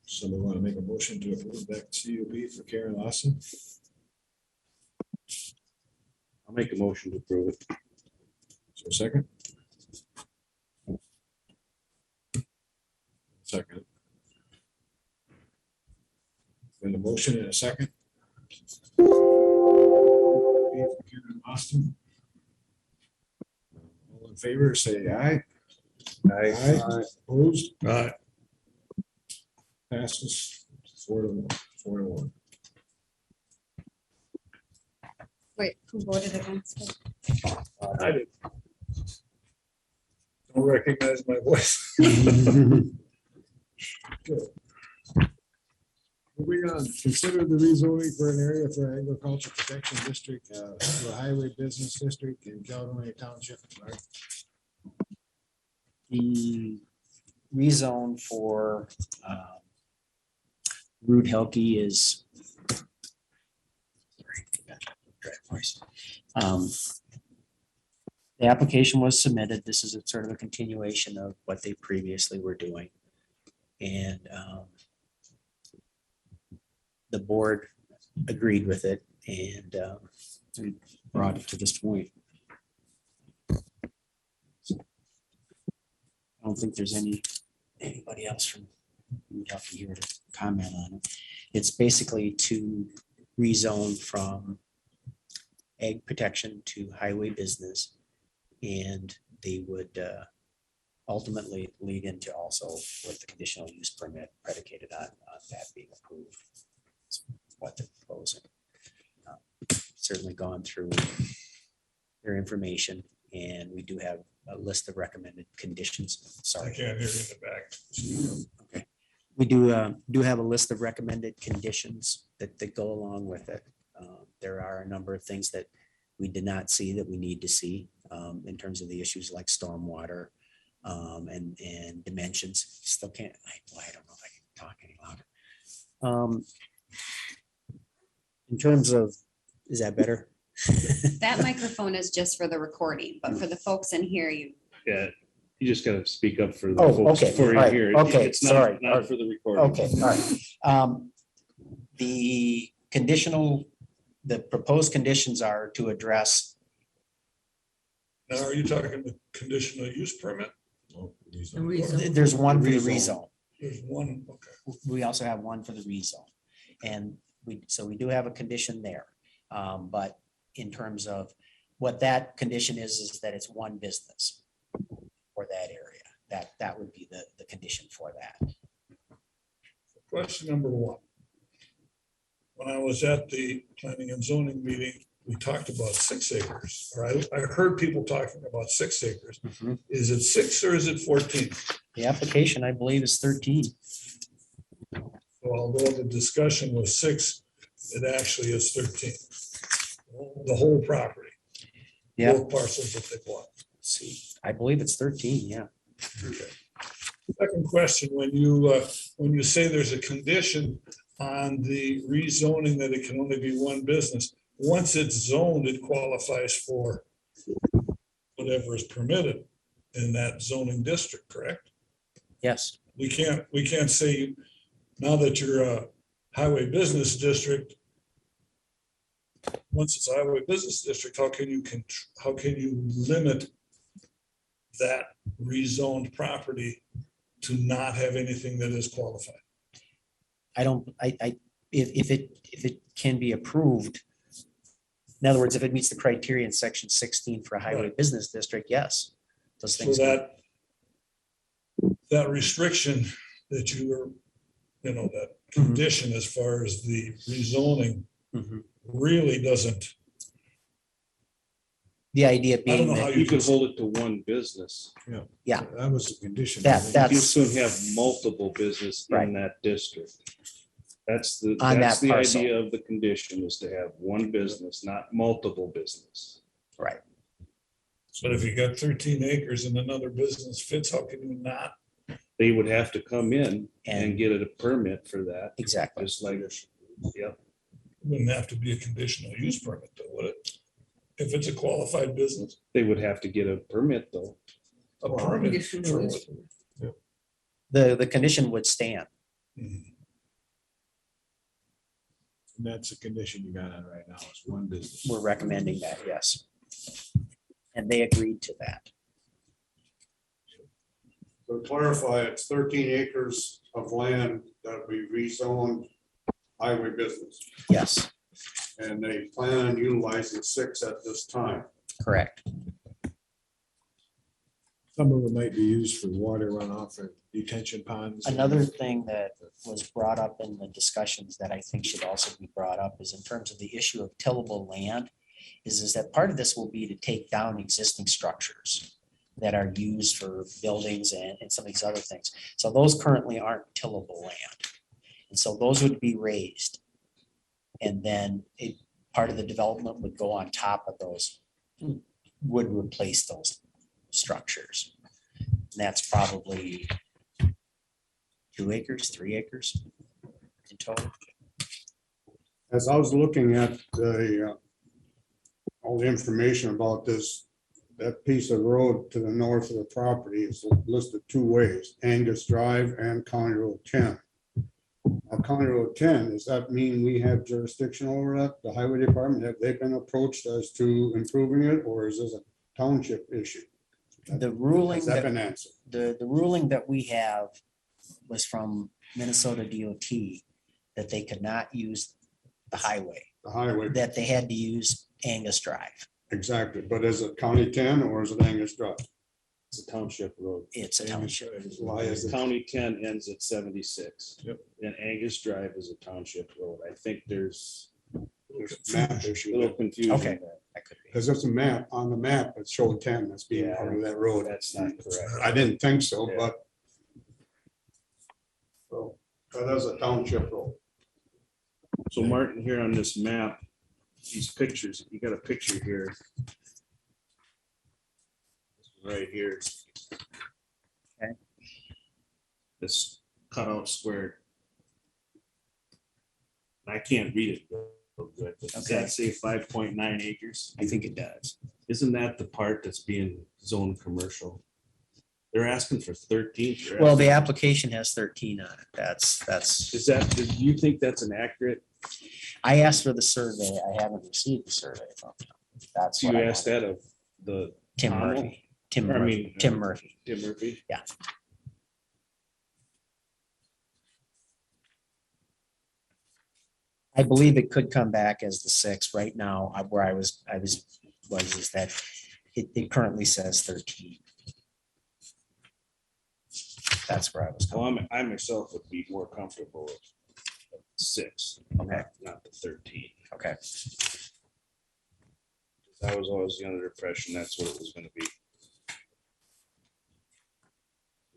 A: Someone want to make a motion to approve that CUP for Karen Austin?
F: I'll make a motion to approve it.
A: So second? Second. And a motion and a second. Karen Austin. All in favor, say aye. Aye. Opposed?
L: Aye.
A: Passes 4-1.
M: Wait, who voted against it?
A: I did. Don't recognize my voice. Good. Moving on, consider the rezoning for an area for agriculture protection district to a highway business district in Caledonia Township. Right?
K: The rezone for Rude Helke is the application was submitted. This is a sort of a continuation of what they previously were doing. And the board agreed with it and we brought it to this point. I don't think there's anybody else from Kentucky here to comment on it. It's basically to rezone from ag protection to highway business. And they would ultimately lead into also with the conditional use permit predicated on that being approved. That's what they're proposing. Certainly gone through their information, and we do have a list of recommended conditions.
L: I
K: Sorry.
L: can't hear you in the back.
K: Okay. We do have a list of recommended conditions that go along with it. There are a number of things that we did not see that we need to see in terms of the issues like stormwater and dimensions. Still can't, I don't know if I can talk any louder. In terms of, is that better?
M: That microphone is just for the recording, but for the folks in here, you,
F: Yeah, you just gotta speak up for the
K: Oh,
F: folks
K: okay,
F: before you
K: all right,
F: hear it.
K: okay,
F: It's not-
K: sorry, all
F: Not
K: right.
F: for the recording.
K: Okay, all right. The conditional, the proposed conditions are to address,
L: Now, are you talking the conditional use permit?
D: The rezone.
K: there's one for the
F: Rezone.
K: rezone.
L: There's one, okay.
K: We also have one for the rezone. And so we do have a condition there. But in terms of what that condition is that it's one business for that area. That would be the condition for that.
L: Question number one. When I was at the planning and zoning meeting, we talked about 6 acres, or I heard people talking about 6 acres. Is it 6 or is it 14?
K: The application, I believe, is 13.
L: So although the discussion was 6, it actually is 13. The whole property.
K: Yeah.
L: Both parcels that they bought.
K: Let's see, I believe it's 13, yeah.
L: Second question, when you say there's a condition on the rezoning that it can only be one business, once it's zoned, it qualifies for whatever is permitted in that zoning district, correct?
K: Yes,
L: We can't say, now that you're a highway business district, once it's a highway business district, how can you limit that rezoned property to not have anything that is qualified?
K: I don't, if it can be approved, in other words, if it meets the criteria in section 16 for a highway
L: Right.
K: business district, yes. Those
L: So
K: things.
L: that restriction that you were, that condition as far as the rezoning
K: Mhm.
L: really doesn't,
K: The idea
L: I don't
K: being
L: know how
K: that,
F: You could hold it to one business.
K: yeah,
A: That was the condition.
K: that,
F: You
K: that's
F: soon have multiple business
K: Right.
F: in that district. That's the
K: On that parcel.
F: idea of the condition, is to have one business, not multiple business.
K: right.
L: but if you got 13 acres and another business fits, how can you not?
F: They would have to come in and
K: And
F: get a permit for that,
K: exactly.
F: just like, yep.
L: Wouldn't have to be a conditional use permit though, would it? If it's a qualified business,
F: They would have to get a permit though.
L: a permit.
D: Conditional
L: for
D: use.
L: what?
K: The condition would stand.
L: Mhm.
A: And that's a condition you got on right now, is one business.
K: We're recommending that, yes. And they agreed to that.
B: To clarify, it's 13 acres of land that we rezoned highway business,
K: Yes,
B: and they plan on utilizing 6 at this time.
K: correct.
A: Some of it might be used for water runoff and detention ponds.
K: Another thing that was brought up in the discussions that I think should also be brought up is in terms of the issue of tillable land, is that part of this will be to take down existing structures that are used for buildings and some of these other things. So those currently aren't tillable land. And so those would be raised. And then part of the development would go on top of those, would replace those structures. And that's probably 2 acres, 3 acres in total.
B: As I was looking at all the information about this, that piece of road to the north of the property is listed 2 ways, Angus Drive and County Road 10. Now, County Road 10, does that mean we have jurisdiction over that? The highway department, have they been approached as to improving it, or is this a township issue?
K: The ruling
B: Has that
K: that
B: been answered?
K: the ruling that we have was from Minnesota DOT that they could not use the highway,
B: The highway,
K: that they had to use Angus Drive.
B: Exactly, but is it County 10 or is it Angus Drive?
F: It's a township road.
K: It's a township.
B: Why is it?
F: County 10 ends at 76.
A: Yep.
F: And Angus Drive is a township road. I think there's
B: There's a map
F: a
B: issue
F: little
B: there.
F: confusion
K: Okay.
F: there.
K: That could be.
B: Because there's a map, on the map, it's showing 10 that's being
F: Yeah.
B: part of that road.
F: That's not correct.
B: I didn't think so,
F: Yeah.
B: but. So, that is a township road.
F: So Martin, here on this map, these pictures, you got a picture here. Right here.
K: Okay.
F: This cutout square. I can't read it real good, but does
K: Okay.
F: that say 5.9 acres?
K: I think it does.
F: Isn't that the part that's being zoned commercial? They're asking for 13. They're
K: Well, the
F: asking-
K: application has 13 on it. That's,
F: Is that, do you think that's an accurate?
K: I asked for the survey. I haven't received the survey from them. That's
F: Do
K: what
F: you
K: I
F: ask
K: wanted.
F: that of the
K: Tim
F: Connell?
K: Murphy. Tim
F: Or I
K: Murphy.
F: mean,
K: Tim Murphy.
F: Tim Murphy?
K: Yeah. I believe it could come back as the 6 right now. Where I was is that it currently says 13. That's where I was
F: Well,
K: going.
F: I myself would be more comfortable with 6,
K: Okay.
F: not the 13.
K: Okay.
F: I was always the under impression that's what it was gonna be.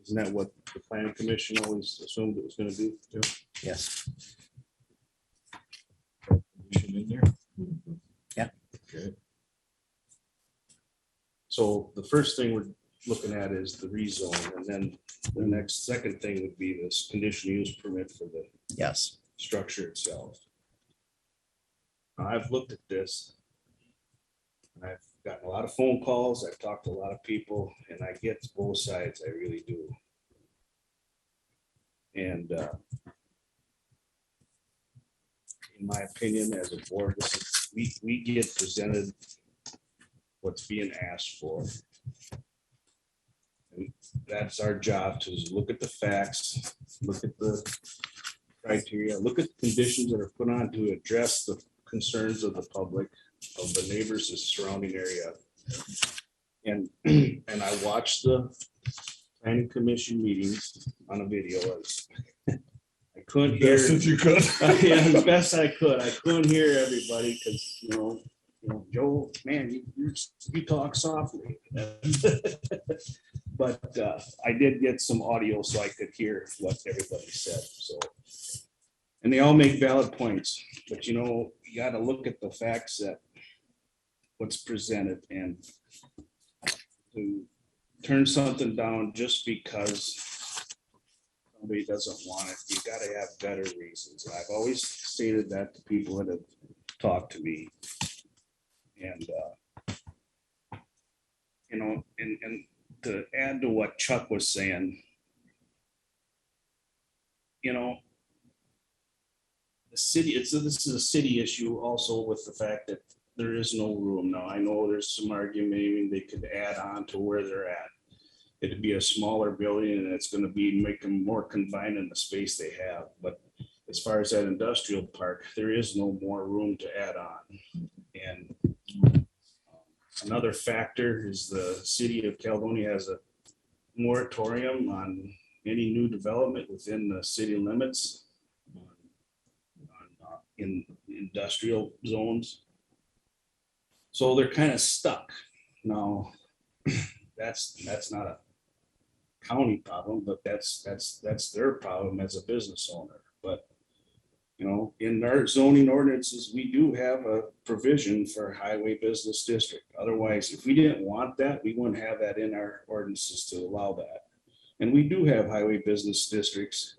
F: Isn't that what the planning commission always assumed it was gonna be?
K: Yes.
A: Condition in there?
K: Yeah.
A: Okay.
F: So the first thing we're looking at is the rezone, and then the next, second thing would be this conditional use permit for the
K: Yes.
F: structure itself. Now, I've looked at this. And I've gotten a lot of phone calls, I've talked to a lot of people, and I get both sides, I really do. And in my opinion, as a board, we get presented what's being asked for. And that's our job, to look at the facts, look at the criteria, look at the conditions that are put on to address the concerns of the public, of the neighbors, the surrounding area. And, and I watched the planning commission meetings on a video. I couldn't hear.
L: Best that you could.
F: Yeah, as best I could. I couldn't hear everybody because, you know, Joe, man, you talk softly. But I did get some audio so I could hear what everybody said, so. And they all make valid points, but you know, you gotta look at the facts that what's presented, and to turn something down just because somebody doesn't want it, you gotta have better reasons. And I've always stated that to people that have talked to me. And, you know, and to add to what Chuck was saying, you know, the city, this is a city issue also with the fact that there is no room now. I know there's some argument, maybe they could add on to where they're at. It'd be a smaller building and it's gonna be making more confined in the space they have, but as far as that industrial park, there is no more room to add on. And another factor is the city of Caledonia has a moratorium on any new development within the city limits in industrial zones. So they're kind of stuck. Now, that's not a county problem, but that's their problem as a business owner. But, you know, in our zoning ordinances, we do have a provision for highway business district. Otherwise, if we didn't want that, we wouldn't have that in our ordinances to allow that. And we do have highway business districts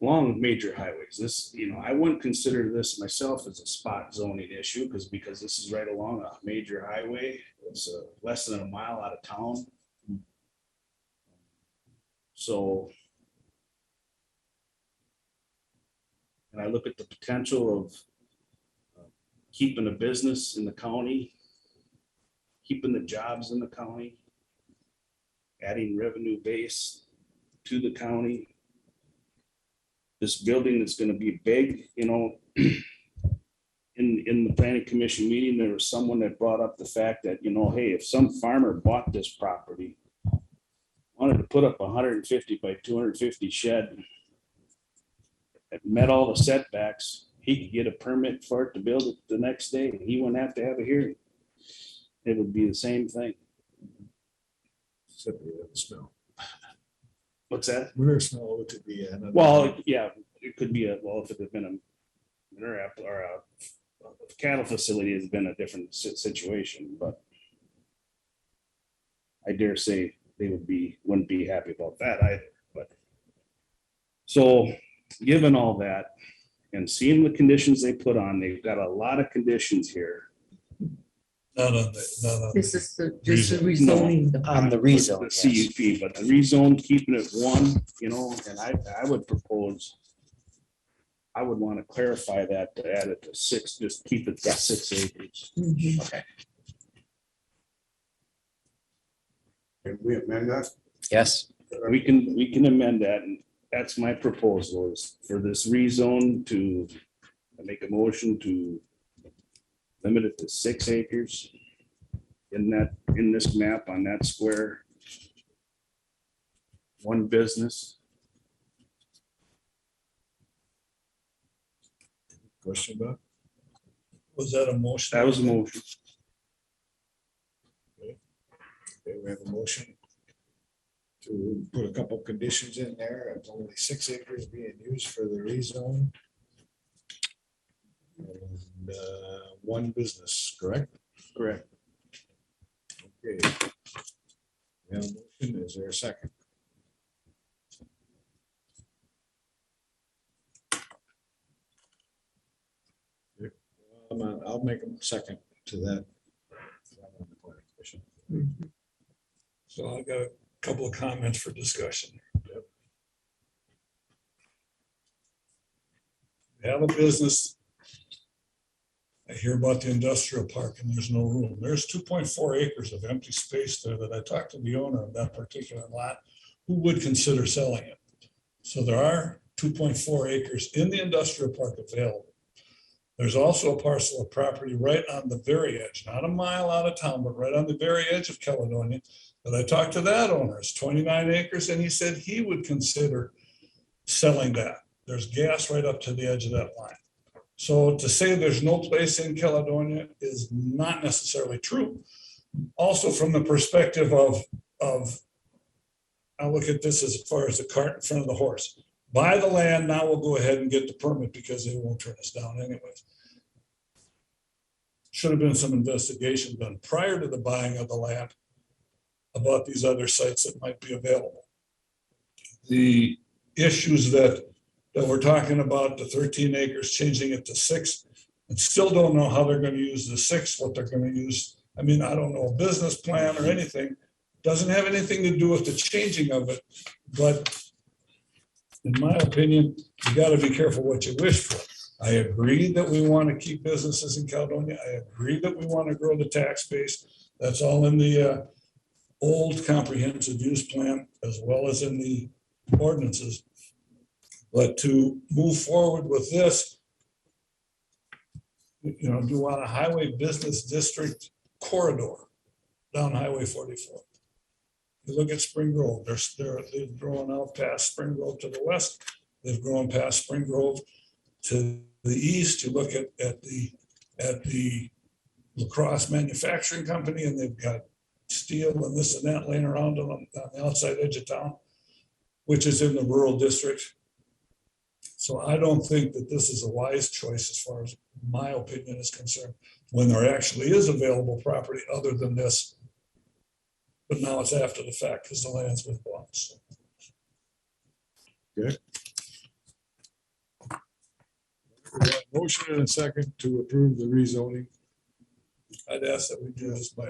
F: along major highways. This, you know, I wouldn't consider this myself as a spot zoning issue because this is right along a major highway. It's less than a mile out of town. So, and I look at the potential of keeping a business in the county, keeping the jobs in the county, adding revenue base to the county. This building is going to be big, you know, in the planning commission meeting, there was someone that brought up the fact that, you know, hey, if some farmer bought this property, wanted to put up 150 by 250 shed, it met all the setbacks, he could get a permit for it to build it the next day. He wouldn't have to have a hearing. It would be the same thing.
A: Except the smell.
F: What's that?
A: Winter smell would be. another-
F: Well, yeah, it could be well, if it had been or a cattle facility has been a different situation, but I dare say they wouldn't be happy about that either, but. So, given all that and seeing the conditions they put on, they've got a lot of conditions here.
L: Not on the.
D: This is just the rezoning.
K: On the
F: The
K: rezone, yes.
F: CUP, but the rezone, keeping it one, you know, and I would propose. I would want to clarify that to add it to 6, just keep it to 6 acres.
D: Mhm.
K: Okay,
B: Can we amend that?
K: yes,
F: We can amend that, and that's my proposal is for this rezone to make a motion to limit it to 6 acres in this map on that square. One business.
A: Question about?
L: Was that a motion?
F: That was a motion.
A: Okay, we have a motion to put a couple conditions in there. It's only 6 acres being used for the rezone. And one business, correct?
F: Correct.
A: Okay. We have a motion. Is there a second? I'll make a second to that.
D: Mhm.
L: So I got a couple of comments for discussion. We have a business. I hear about the industrial park and there's no room. There's 2.4 acres of empty space there that I talked to the owner of that particular lot who would consider selling it. So there are 2.4 acres in the industrial park available. There's also a parcel of property right on the very edge, not a mile out of town, but right on the very edge of Caledonia. But I talked to that owner, it's 29 acres, and he said he would consider selling that. There's gas right up to the edge of that line. So to say there's no place in Caledonia is not necessarily true. Also, from the perspective of I look at this as far as the cart in front of the horse. Buy the land, now we'll go ahead and get the permit because they won't turn us down anyways. Should have been some investigation done prior to the buying of the land about these other sites that might be available. The issues that we're talking about, the 13 acres, changing it to 6, and still don't know how they're going to use the 6, what they're going to use. I mean, I don't know a business plan or anything. Doesn't have anything to do with the changing of it, but in my opinion, you got to be careful what you wish for. I agree that we want to keep businesses in Caledonia. I agree that we want to grow the tax base. That's all in the old comprehensive use plan as well as in the ordinances. But to move forward with this, you know, do want a highway business district corridor down Highway 44. You look at Spring Grove, they've grown out past Spring Grove to the west. They've grown past Spring Grove to the east. You look at the La Crosse Manufacturing Company, and they've got steel and this and that laying around on the outside edge of town, which is in the rural district. So I don't think that this is a wise choice as far as my opinion is concerned, when there actually is available property other than this. But now it's after the fact because the land's been bought. So.
A: Good. We have a motion and a second to approve the rezoning.
L: I'd ask that we do this by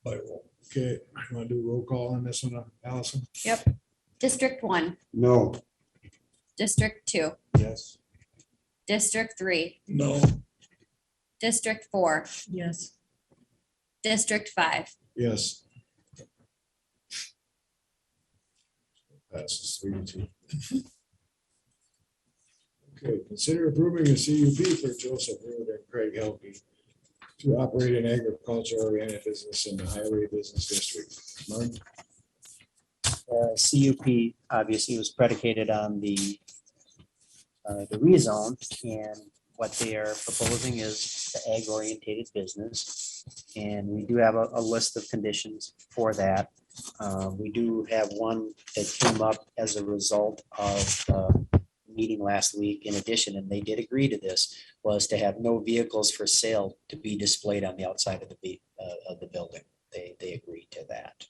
L: roll.
A: Okay, you want to do roll call on this one, Allison?
M: Yep. District 1,
B: No.
M: District 2,
A: Yes.
M: District 3,
L: No,
M: District 4,
D: Yes.
M: District 5.
A: Yes. Passes 3-2. Okay, consider approving a CUP for Joseph Root and Craig Helke to operate an agriculture oriented business in the highway business district. Mark?
K: CUP obviously was predicated on the rezone, and what they are proposing is the ag orientated business. And we do have a list of conditions for that. We do have one that came up as a result of meeting last week in addition, and they did agree to this, was to have no vehicles for sale to be displayed on the outside of the building. They agreed to that.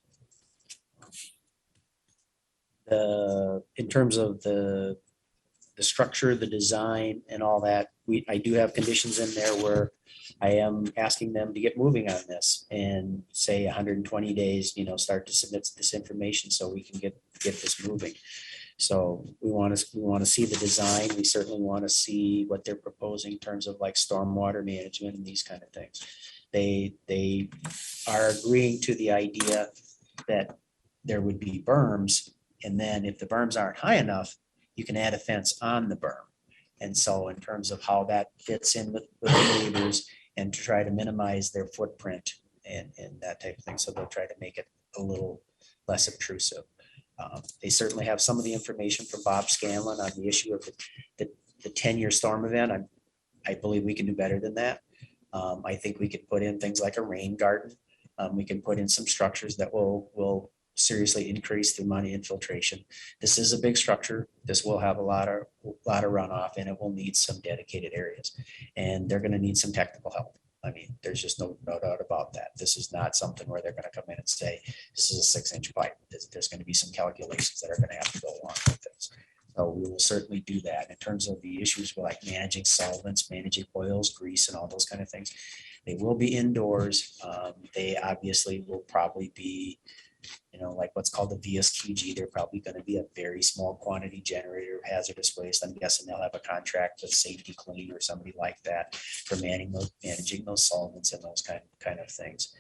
K: In terms of the structure, the design and all that, I do have conditions in there where I am asking them to get moving on this and say 120 days, start to submit this information so we can get this moving. So we want to see the design. We certainly want to see what they're proposing in terms of like stormwater management and these kind of things. They are agreeing to the idea that there would be berms, and then if the berms aren't high enough, you can add a fence on the berm. And so in terms of how that fits in with the neighbors and to try to minimize their footprint and that type of thing. So they'll try to make it a little less obtrusive. They certainly have some of the information from Bob Scanlon on the issue of the 10-year storm event. I believe we can do better than that. I think we could put in things like a rain garden. We can put in some structures that will seriously increase the amount of infiltration. This is a big structure. This will have a lot of runoff, and it will need some dedicated areas. And they're going to need some technical help. I mean, there's just no doubt about that. This is not something where they're going to come in and say, this is a 6-inch pipe. There's going to be some calculations that are going to have to go along with this. So we will certainly do that. In terms of the issues with like managing solvents, managing oils, grease, and all those kind of things, they will be indoors. They obviously will probably be, like what's called the VSQG. They're probably going to be a very small quantity generator of hazardous waste. I'm guessing they'll have a contract with Safety Clean or somebody like that for managing those solvents and those kind of things.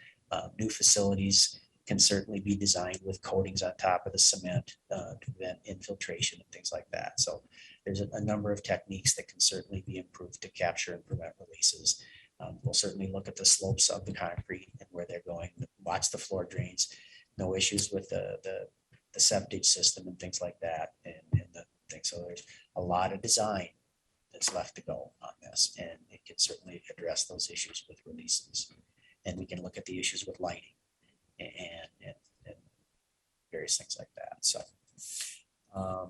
K: New facilities can certainly be designed with coatings on top of the cement to prevent infiltration and things like that. So there's a number of techniques that can certainly be improved to capture and prevent releases. We'll certainly look at the slopes of the concrete and where they're going, watch the floor drains. No issues with the septic system and things like that. And the thing. So there's a lot of design that's left to go on this, and it can certainly address those issues with releases. And we can look at the issues with lighting and various things like that. So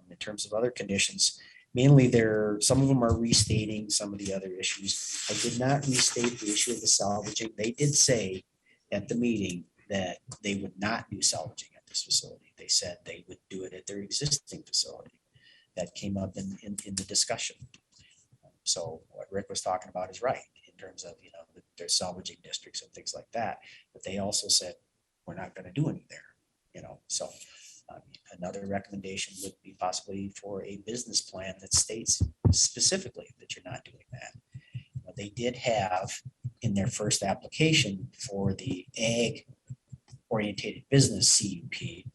K: in terms of other conditions, mainly some of them are restating some of the other issues. I did not restate the issue of the salvaging. They did say at the meeting that they would not do salvaging at this facility. They said they would do it at their existing facility. That came up in the discussion. So what Rick was talking about is right in terms of, their salvaging districts and things like that. But they also said, we're not going to do any there, So another recommendation would be possibly for a business plan that states specifically that you're not doing that. They did have in their first application for the ag orientated business CUP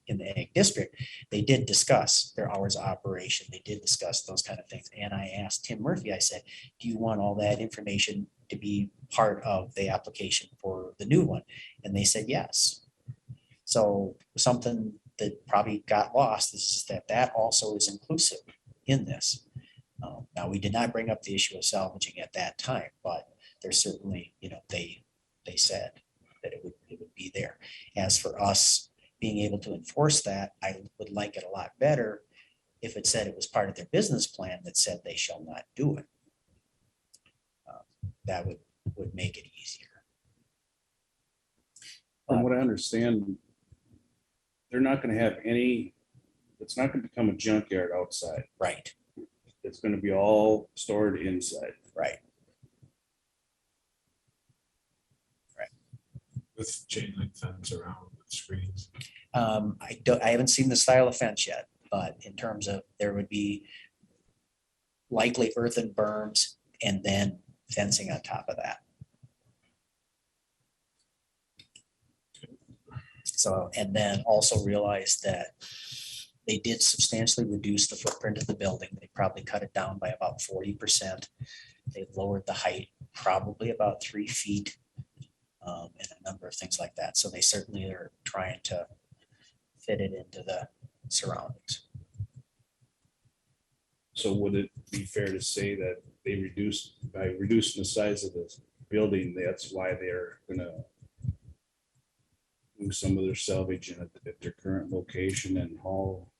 K: in the ag district, they did discuss their hours of operation. They did discuss those kind of things. And I asked Tim Murphy, I said, do you want all that information to be part of the application for the new one? And they said, yes. So something that probably got lost is that also is inclusive in this. Now, we did not bring up the issue of salvaging at that time, but there's certainly, they said that it would be there. As for us being able to enforce that, I would like it a lot better if it said it was part of their business plan that said they shall not do it. That would make it easier.
F: From what I understand, they're not going to have it's not going to become a junkyard outside.
K: Right.
F: It's going to be all stored inside.
K: Right.
A: With chain link fence around with screens.
K: I haven't seen the style of fence yet, but in terms of there would be likely earthen berms and then fencing on top of that. So, and then also realize that They did substantially reduce the footprint of the building. They probably cut it down by about 40%. They've lowered the height probably about 3 feet. And a number of things like that. So they certainly are trying to fit it into the surroundings.
F: So would it be fair to say that they by reducing the size of the building, that's why they're gonna do some of their salvage at their current location and haul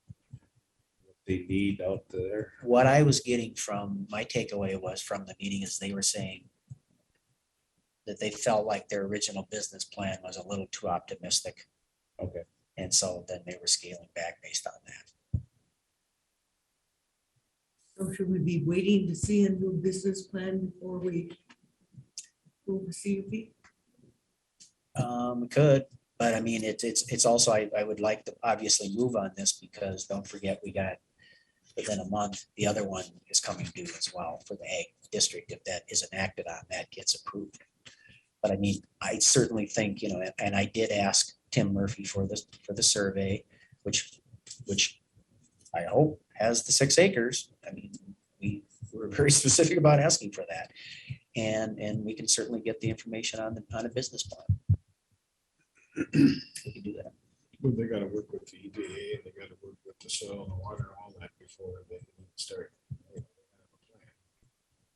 F: what they need out there?
K: What I was getting from, my takeaway was from the meeting is they were saying that they felt like their original business plan was a little too optimistic.
F: Okay.
K: And so then they were scaling back based on that.
D: So should we be waiting to see a new business plan before we approve the CUP?
K: We could, but I mean, it's also, I would like to obviously move on this because don't forget, we got within a month, the other one is coming due as well for the ag district. If that isn't acted on, that gets approved. But I mean, I certainly think, and I did ask Tim Murphy for the survey, which I hope has the 6 acres. I mean, we were very specific about asking for that. And we can certainly get the information on a business plan. We can do that.
A: But they gotta work with the EPA and they gotta work with the soil and the water and all that before they start.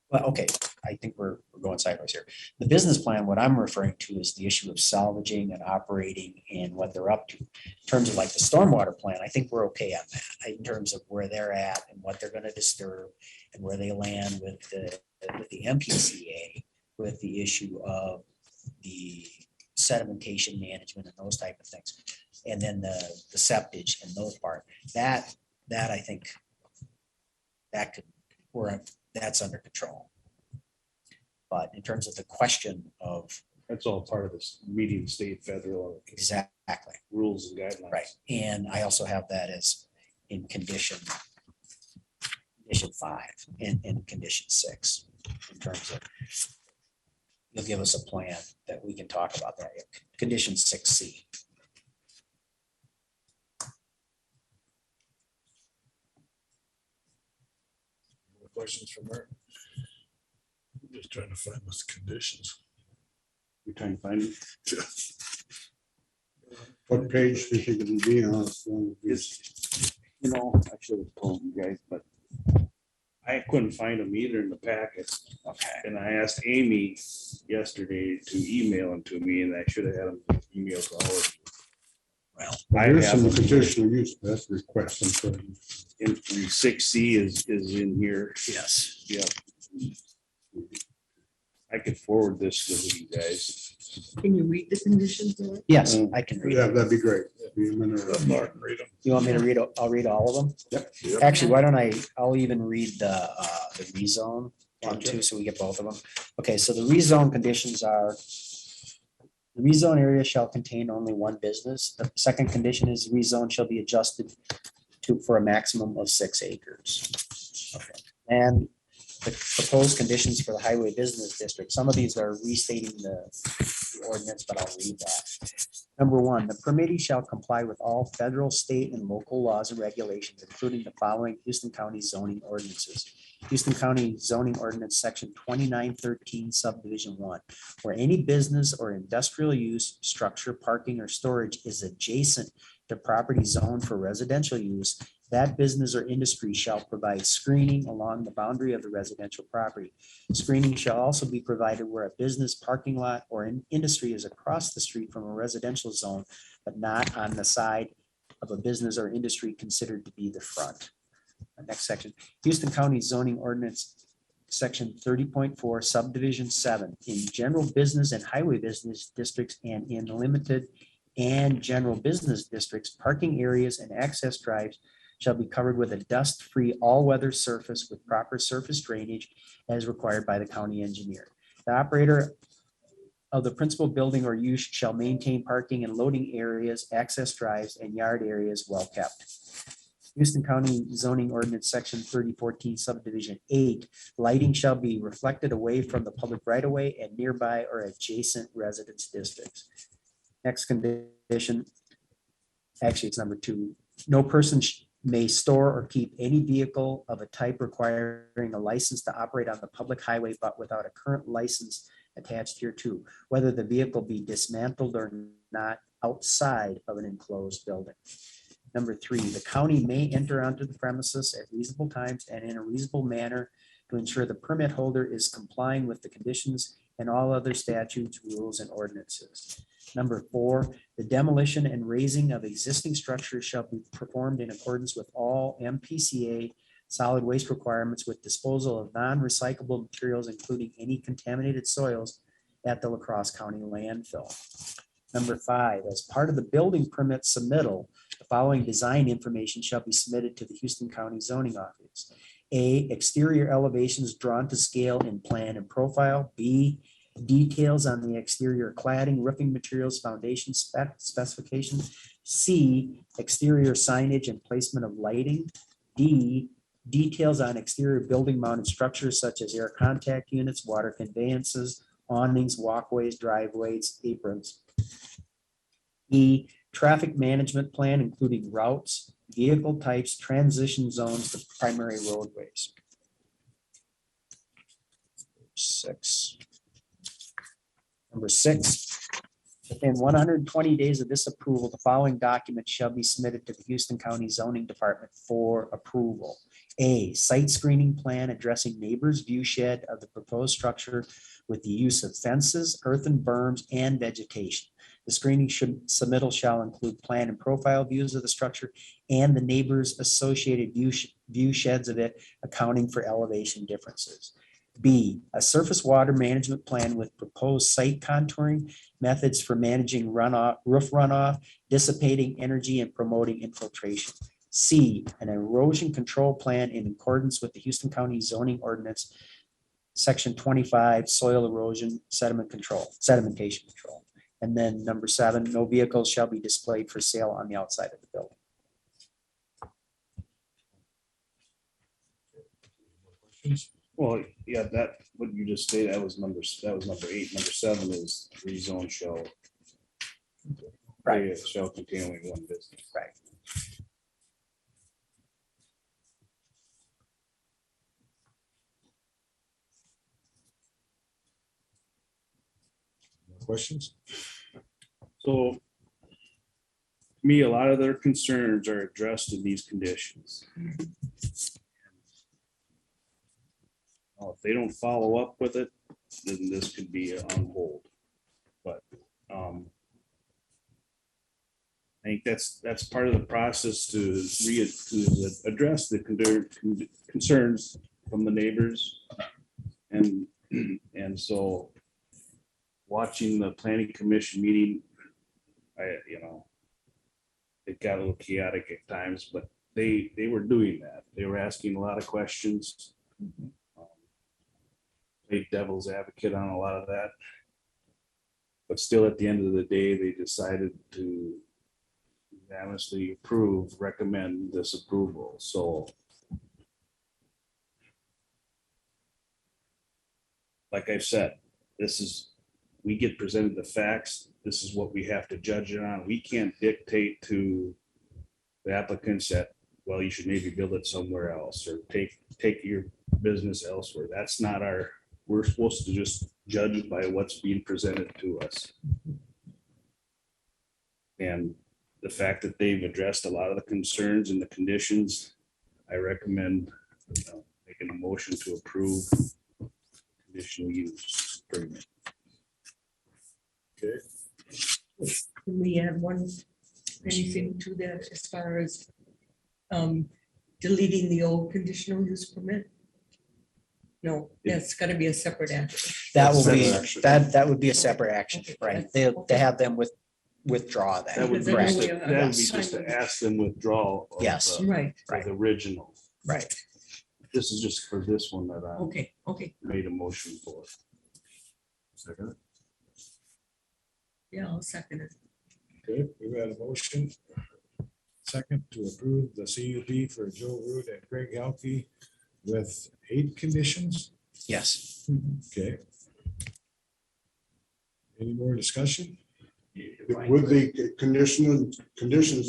K: Well, okay, I think we're going sideways here. The business plan, what I'm referring to is the issue of salvaging and operating and what they're up to. In terms of like the stormwater plan, I think we're okay on that, in terms of where they're at and what they're gonna disturb and where they land with the MPCA, with the issue of the sedimentation management and those type of things. And then the septage and those part, that I think that could, that's under control. But in terms of the question of
F: That's all part of this meeting, state, federal.
K: exactly,
F: Rules and guidelines.
K: right, and I also have that as in condition 5 and condition 6, in terms of you'll give us a plan that we can talk about that. Condition 6C.
A: More questions from Martin?
L: I'm just trying to find those conditions.
F: You're trying to find it.
B: What page do you think it'll be on?
F: I should have told you guys, but I couldn't find them either in the packet.
K: Okay.
F: And I asked Amy yesterday to email them to me, and I should have had them emailed to all of you.
K: Well,
F: I
B: There's
F: have
B: some
F: them
B: conditional use, that's request. I'm sorry.
F: in 6C is in here.
K: yes.
F: Yeah. I could forward this to you guys.
D: Can you read the conditions? Eric?
K: Yes, I can read
B: Yeah,
K: it.
B: that'd be great. Be a minute.
L: Let Martin read them.
K: You want me to read, I'll read all of them?
B: Yep.
K: Actually, why don't I'll even read the rezone one too, so we get both of them. Okay, so the rezone conditions are the rezone area shall contain only one business. The second condition is rezone shall be adjusted for a maximum of 6 acres. Okay, and the proposed conditions for the highway business district, some of these are restating the ordinance, but I'll read that. Number 1, the permittee shall comply with all federal, state, and local laws and regulations, including the following Houston County zoning ordinances. Houston County zoning ordinance section 2913 subdivision 1, where any business or industrial use, structure, parking, or storage is adjacent to property zoned for residential use, that business or industry shall provide screening along the boundary of the residential property. Screening shall also be provided where a business parking lot or an industry is across the street from a residential zone, but not on the side of a business or industry considered to be the front. Next section, Houston County zoning ordinance, section 30.4 subdivision 7, in general business and highway business districts and in limited and general business districts, parking areas and access drives shall be covered with a dust-free all-weather surface with proper surface drainage as required by the county engineer. The operator of the principal building or use shall maintain parking and loading areas, access drives, and yard areas well kept. Houston County zoning ordinance section 3014 subdivision 8, lighting shall be reflected away from the public right-of-way and nearby or adjacent residence districts. Next condition, actually it's number 2, no person may store or keep any vehicle of a type requiring a license to operate on the public highway, but without a current license attached hereto, whether the vehicle be dismantled or not outside of an enclosed building. Number 3, the county may enter onto the premises at reasonable times and in a reasonable manner to ensure the permit holder is complying with the conditions and all other statutes, rules, and ordinances. Number 4, the demolition and raising of existing structures shall be performed in accordance with all MPCA solid waste requirements with disposal of non-recyclable materials, including any contaminated soils at the La Crosse County landfill. Number 5, as part of the building permit submittal, the following design information shall be submitted to the Houston County Zoning Office. A, exterior elevations drawn to scale in plan and profile. B, details on the exterior cladding, roofing materials, foundation specifications. C, exterior signage and placement of lighting. D, details on exterior building mounted structures such as air contact units, water conveyances, awnings, walkways, driveways, aprons. E, traffic management plan, including routes, vehicle types, transition zones to primary roadways. 6. Number 6, within 120 days of this approval, the following documents shall be submitted to the Houston County Zoning Department for approval. A, site screening plan addressing neighbors' view shed of the proposed structure with the use of fences, earthen berms, and vegetation. The screening submittal shall include plan and profile views of the structure and the neighbors' associated view sheds of it, accounting for elevation differences. B, a surface water management plan with proposed site contouring, methods for managing runoff, roof runoff, dissipating energy, and promoting infiltration. C, an erosion control plan in accordance with the Houston County zoning ordinance, section 25, soil erosion, sedimentation control. And then number 7, no vehicles shall be displayed for sale on the outside of the building.
F: Well, yeah, that, what you just stated, that was number 8. Number 7 is rezone shall.
K: Right.
F: Shall contain only one business.
K: Right.
A: Questions?
F: So to me, a lot of their concerns are addressed in these conditions. If they don't follow up with it, then this could be on hold. But I think that's part of the process to address the concerns from the neighbors. And so watching the planning commission meeting, it got a little chaotic at times, but they were doing that. They were asking a lot of questions. Played devil's advocate on a lot of that. But still, at the end of the day, they decided to unanimously recommend this approval. So like I've said, we get presented the facts. This is what we have to judge it on. We can't dictate to the applicants that, well, you should maybe build it somewhere else or take your business elsewhere. That's not we're supposed to just judge by what's being presented to us. And the fact that they've addressed a lot of the concerns and the conditions, I recommend making a motion to approve conditional use permit.
A: Okay.
D: Can we add anything to that as far as deleting the old conditional use permit? No, that's gotta be a separate action.
K: That will be,
F: Separate action.
K: that would be a separate action,
D: Okay,
K: right?
D: that's-
K: They have them withdraw
F: That
K: that.
F: would be
D: Correct.
F: just
K: Correct.
F: just to ask them withdraw. Of
K: Yes.
D: Right,
F: the original.
K: Right.
F: This is just for this one that I
D: okay,
F: made a motion for.
A: Second.
D: yeah, I'll second it.
A: Okay, we've had a motion. Second to approve the CUP for Joe Root and Craig Halke with 8 conditions.
K: Yes.
A: Okay. Any more discussion?
B: With the conditions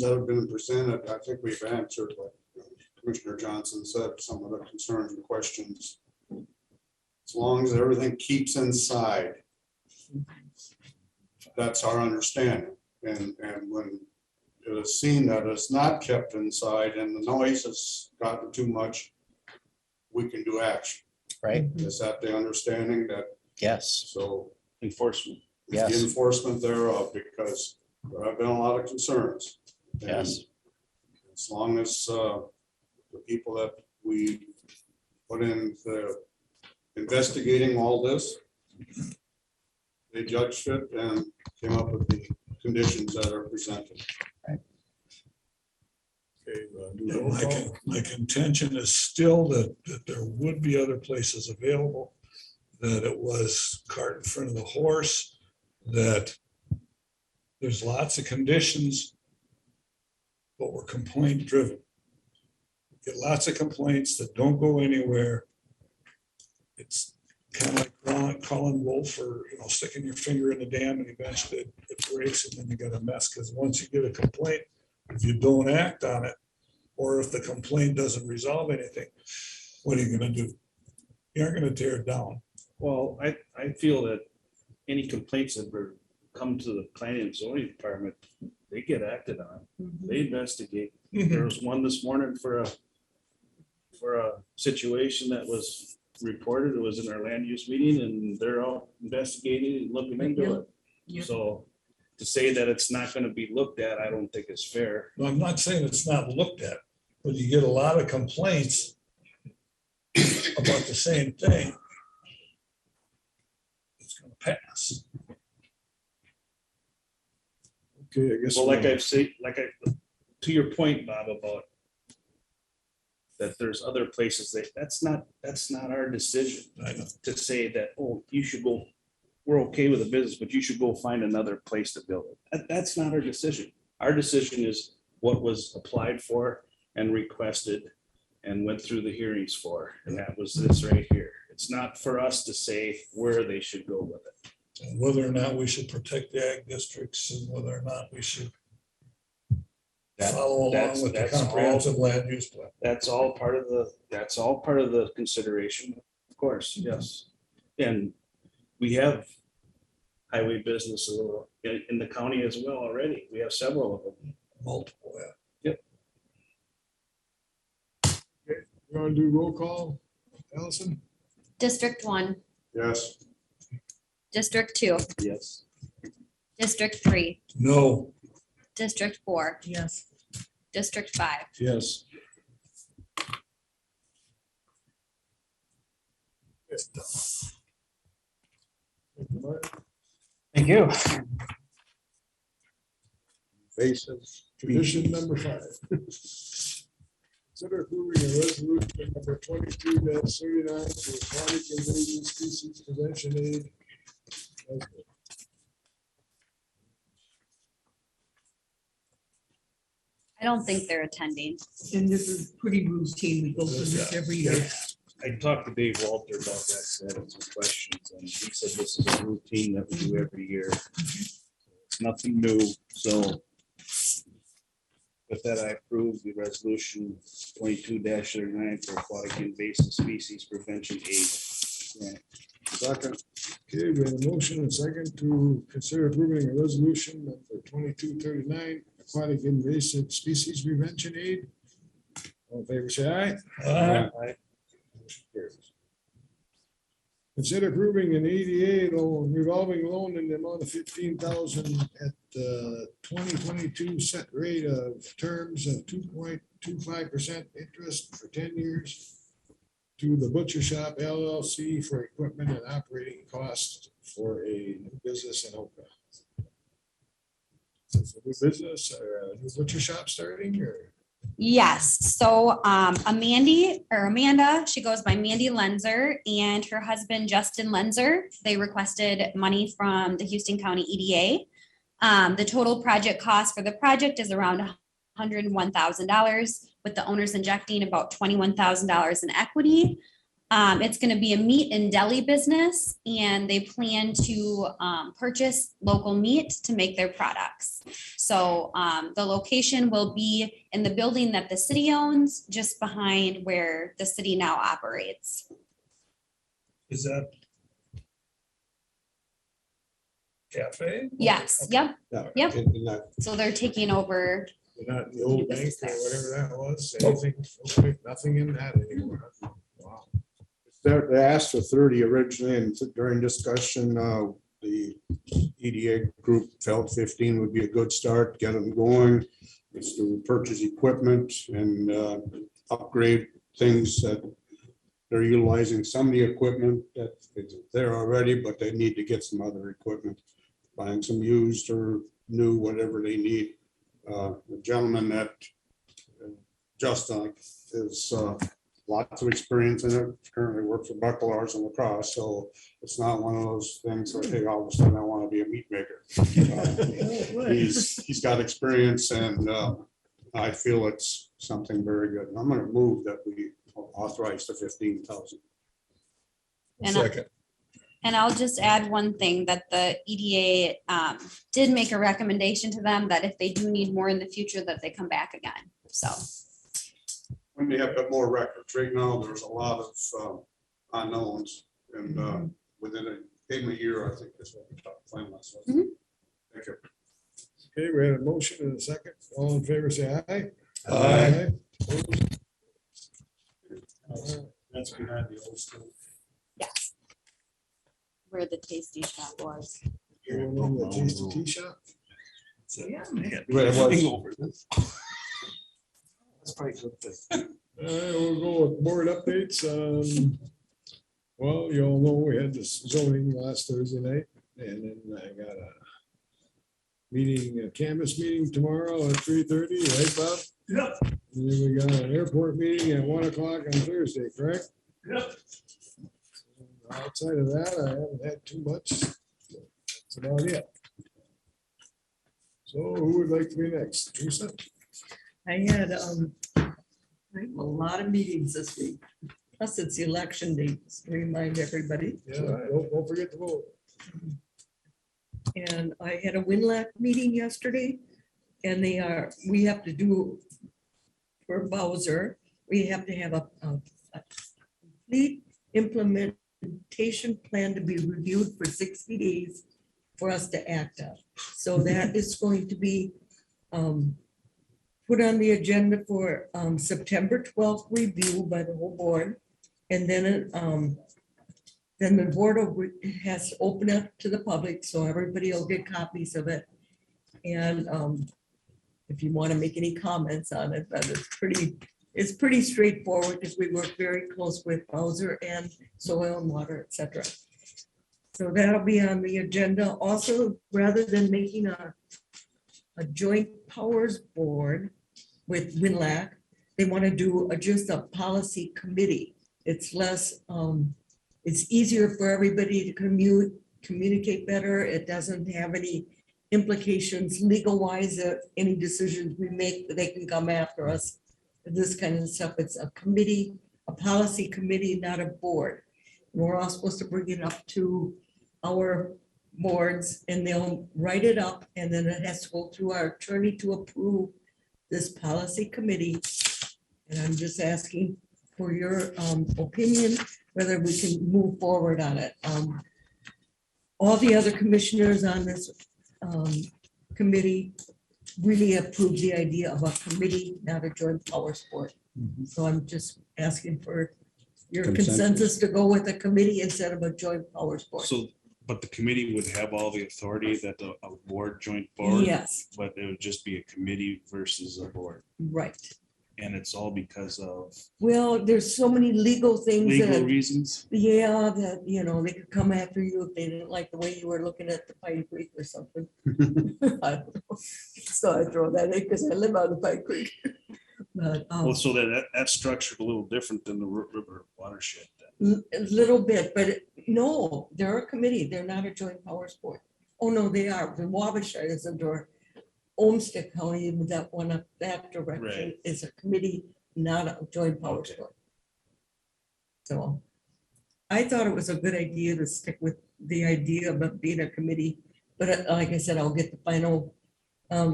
B: that have been presented, I think we've answered what Commissioner Johnson said, some of the concerns and questions. As long as everything keeps inside, that's our understanding. And when it is seen that it's not kept inside and the noise has gotten too much, we can do action.
K: Right?
B: Is that the understanding that,
K: Yes,
B: so
F: Enforcement.
B: the
K: yes,
B: enforcement thereof, because there have been a lot of concerns. And
K: yes.
B: as long as the people that we put in the investigating all this, they judged it and came up with the conditions that are presented.
A: Okay, do
L: Yeah,
A: roll call.
L: my contention is still that there would be other places available, that it was cart in front of the horse, that there's lots of conditions, but we're complaint driven. Get lots of complaints that don't go anywhere. It's kind of like calling wolf or, sticking your finger in the dam and eventually it breaks and then you got a mess. Because once you get a complaint, if you don't act on it, or if the complaint doesn't resolve anything, what are you gonna do? You aren't gonna tear it down.
F: Well, I feel that any complaints that were come to the planning and zoning department, they get acted on. They investigate. There was one this morning for a situation that was reported. It was in our land use meeting and they're all investigating and looking into it.
D: Yeah.
F: So to say that it's not gonna be looked at, I don't think is fair.
L: No, I'm not saying it's not looked at, but you get a lot of complaints about the same thing. It's gonna pass.
A: Okay, I guess.
F: Well, like I've said, to your point, Bob, about that there's other places that's not our decision
L: I know.
F: to say that, oh, you should go, we're okay with the business, but you should go find another place to build it. That's not our decision. Our decision is what was applied for and requested and went through the hearings for, and that was this right here. It's not for us to say where they should go with it.
L: And whether or not we should protect the ag districts and whether or not we should follow along with the
F: that's all.
L: comprehensive land use plan.
F: That's all part of the consideration, of course, yes. And we have highway businesses in the county as well already. We have several of them.
L: Multiple, yeah.
A: You want to do roll call? Allison?
M: District 1,
B: Yes,
M: District 2,
F: Yes.
M: District 3,
L: No,
M: District 4,
D: Yes.
M: District 5.
A: Yes.
K: Thank you.
A: Basis. Condition number 5. Consider approving a resolution number 22-39 for aquatic invasive species prevention aid.
M: I don't think they're attending.
D: And this is pretty routine. We go through this every year.
F: I talked to Dave Walter about that, said some questions, and he said this is a routine that we do every year. It's nothing new, so with that, I approve the resolution 22-39 for aquatic invasive species prevention aid.
A: Second. Okay, we have a motion and second to consider approving a resolution number 2239 aquatic invasive species prevention aid. All in favor, say aye. Motion carries. Consider approving an EDA loan, revolving loan in the amount of 15,000 at the 2022 set rate of terms of 2.25% interest for 10 years to the Butcher Shop LLC for equipment and operating costs for a new business in Oka. Is it a new business or a new butcher shop starting or?
M: Yes, so Amanda, she goes by Mandy Lenzer, and her husband Justin Lenzer, they requested money from the Houston County EDA. The total project cost for the project is around $101,000, with the owners injecting about $21,000 in equity. It's gonna be a meat and deli business, and they plan to purchase local meat to make their products. So the location will be in the building that the city owns, just behind where the city now operates.
L: Is that cafe?
M: Yes, yep. Yep.
A: And not,
M: So they're taking over.
A: not the old bank or whatever that was, anything, nothing in that anymore. Wow.
B: They asked for 30 originally, and during discussion, the EDA group felt 15 would be a good start, get them going. It's to purchase equipment and upgrade things that they're utilizing some of the equipment that is there already, but they need to get some other equipment, buying some used or new, whatever they need. The gentleman that Justin is lots of experience in it, currently works for Bucklars and Lacrosse, so it's not one of those things like, hey, all of a sudden I want to be a meat maker. He's got experience, and I feel it's something very good. I'm gonna move that we authorize the 15,000.
M: And
L: Second.
M: And I'll just add one thing, that the EDA did make a recommendation to them that if they do need more in the future, that they come back again. So,
B: When they have a bit more records, right now, there's a lot of unknowns, and within a year, I think that's what we talked plan last.
M: Mhm.
B: Thank you.
A: Okay, we had a motion and a second. All in favor, say aye.
L: Aye.
G: That's behind the old school.
M: yes. Where the tasty shop was.
A: Everyone in the Tasty Tea Shop?
L: Yeah.
B: Well, it was-
C: That's probably a good thing.
A: We'll go with board updates. Well, you all know we had this zoning last Thursday night, and then I got a meeting, a canvas meeting tomorrow at 3:30, right, Bob?
L: Yep.
A: And then we got an airport meeting at 1 o'clock on Thursday, correct?
L: Yep.
A: Outside of that, I haven't had too much. That's about it. So who would like to be next? Teresa?
D: I had a lot of meetings this week. Plus it's the election day, just to remind everybody.
A: Yeah, don't forget to vote.
D: And I had a WinLAC meeting yesterday, and we have to do for Bowser, we have to have a complete implementation plan to be reviewed for 60 days for us to act on. So that is going to be put on the agenda for September 12th review by the whole board. And then the board has to open up to the public, so everybody will get copies of it. And if you want to make any comments on it, but it's pretty straightforward, because we work very close with Bowser and soil and water, et cetera. So that'll be on the agenda. Also, rather than making a joint powers board with WinLAC, they want to do just a policy committee. It's less, it's easier for everybody to communicate better. It doesn't have any implications legal wise, any decisions we make, that they can come after us. This kind of stuff. It's a committee, a policy committee, not a board. We're all supposed to bring it up to our boards, and they'll write it up, and then it has to go through our attorney to approve this policy committee. And I'm just asking for your opinion, whether we can move forward on it. All the other commissioners on this committee really approved the idea of a committee, not a joint powers board. So I'm just asking for your consensus to go with a committee instead of a joint powers board.
F: So, but the committee would have all the authority that a board, joint board,
D: Yes,
F: but it would just be a committee versus a board.
D: right.
F: And it's all because of
D: Well, there's so many legal things
F: legal
D: that,
F: reasons.
D: yeah, that, they could come after you if they didn't like the way you were looking at the Pine Creek or something. I don't know. So I throw that in because I live on the Pine Creek. But
F: Well, so that's structured a little different than the river watershed. Then.
D: a little bit, but no, they're a committee. They're not a joint powers board. Oh, no, they are. The Wabasha is under Olmsted County, that one up that direction
F: Right.
D: is a committee, not a joint powers
F: Okay.
D: board. So I thought it was a good idea to stick with the idea of it being a committee. But like I said, I'll get the final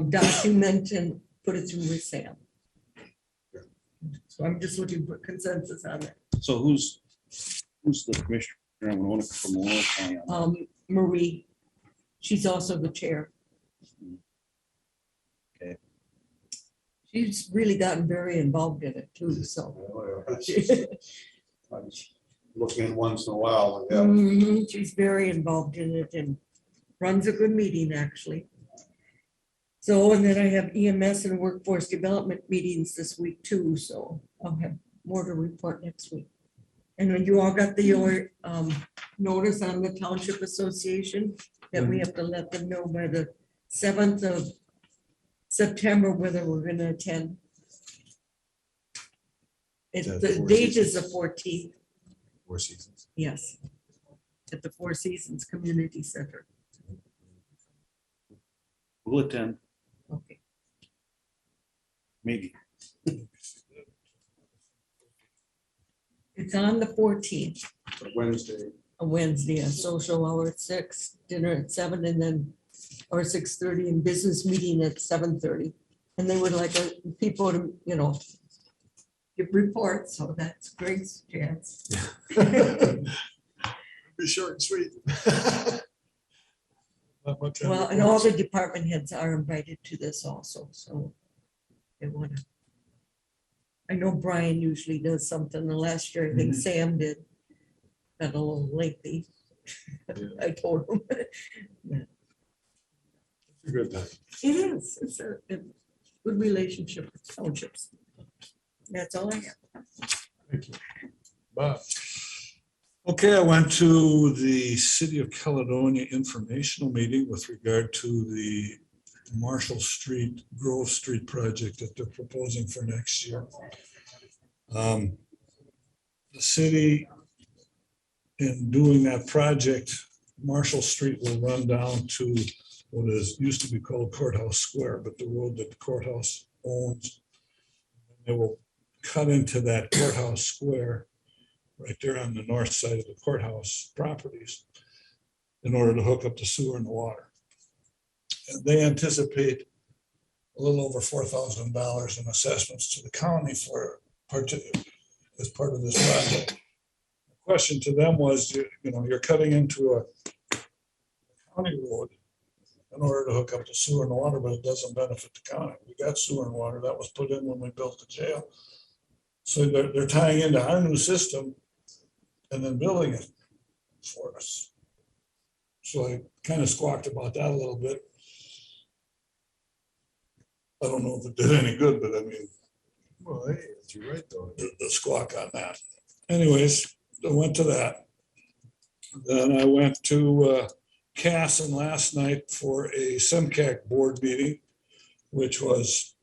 D: document and put it through with Sam. So I'm just looking for consensus on it.
F: So who's the commissioner on Winona from Winona County on that?
D: Marie, she's also the chair.
F: Okay.
D: She's really gotten very involved in it too, so.
B: Look in once in a while, yeah.
D: Mhm, she's very involved in it and runs a good meeting, actually. So, and then I have EMS and workforce development meetings this week too, so I'll have more to report next week. And when you all got the notice on the Township Association that we have to let them know by the 7th of September whether we're gonna attend. It's,
A: Is that
D: the
A: Four
D: date is the
A: Seasons?
D: 14th,
A: 4 Seasons.
D: yes. At the Four Seasons Community Center.
F: We'll attend,
D: Okay.
F: maybe.
D: It's on the 14th,
B: Wednesday.
D: a Wednesday, a social hour at 6, dinner at 7, and then, or 6:30, and business meeting at 7:30. And they would like people to, give reports, so that's Greg's chance.
A: Be short and sweet. Not much on
D: Well, and all
A: reports.
D: the department heads are invited to this also, so they want to. I know Brian usually does something. The last year, I think Sam did. Got a little lengthy. I told him.
A: It's a good time.
D: It is, it's a good relationship with townships. That's all I have.
A: Thank you. Bob,
L: Okay, I went to the City of Caledonia informational meeting with regard to the Marshall Street, Grove Street project that they're proposing for next year. The city, in doing that project, Marshall Street will run down to what is, used to be called Courthouse Square, but the road that the courthouse owns. They will cut into that courthouse square right there on the north side of the courthouse properties in order to hook up the sewer and the water. And they anticipate a little over $4,000 in assessments to the county as part of this project. The question to them was, you're cutting into a county road in order to hook up the sewer and the water, but it doesn't benefit the county. We got sewer and water that was put in when we built the jail. So they're tying into our new system and then building it for us. So I kind of squawked about that a little bit. I don't know if it did any good, but I mean,
A: well, hey, you're right though.
L: the squawk on that. Anyways, I went to that. Then I went to Casson last night for a SEMCAC board meeting, which was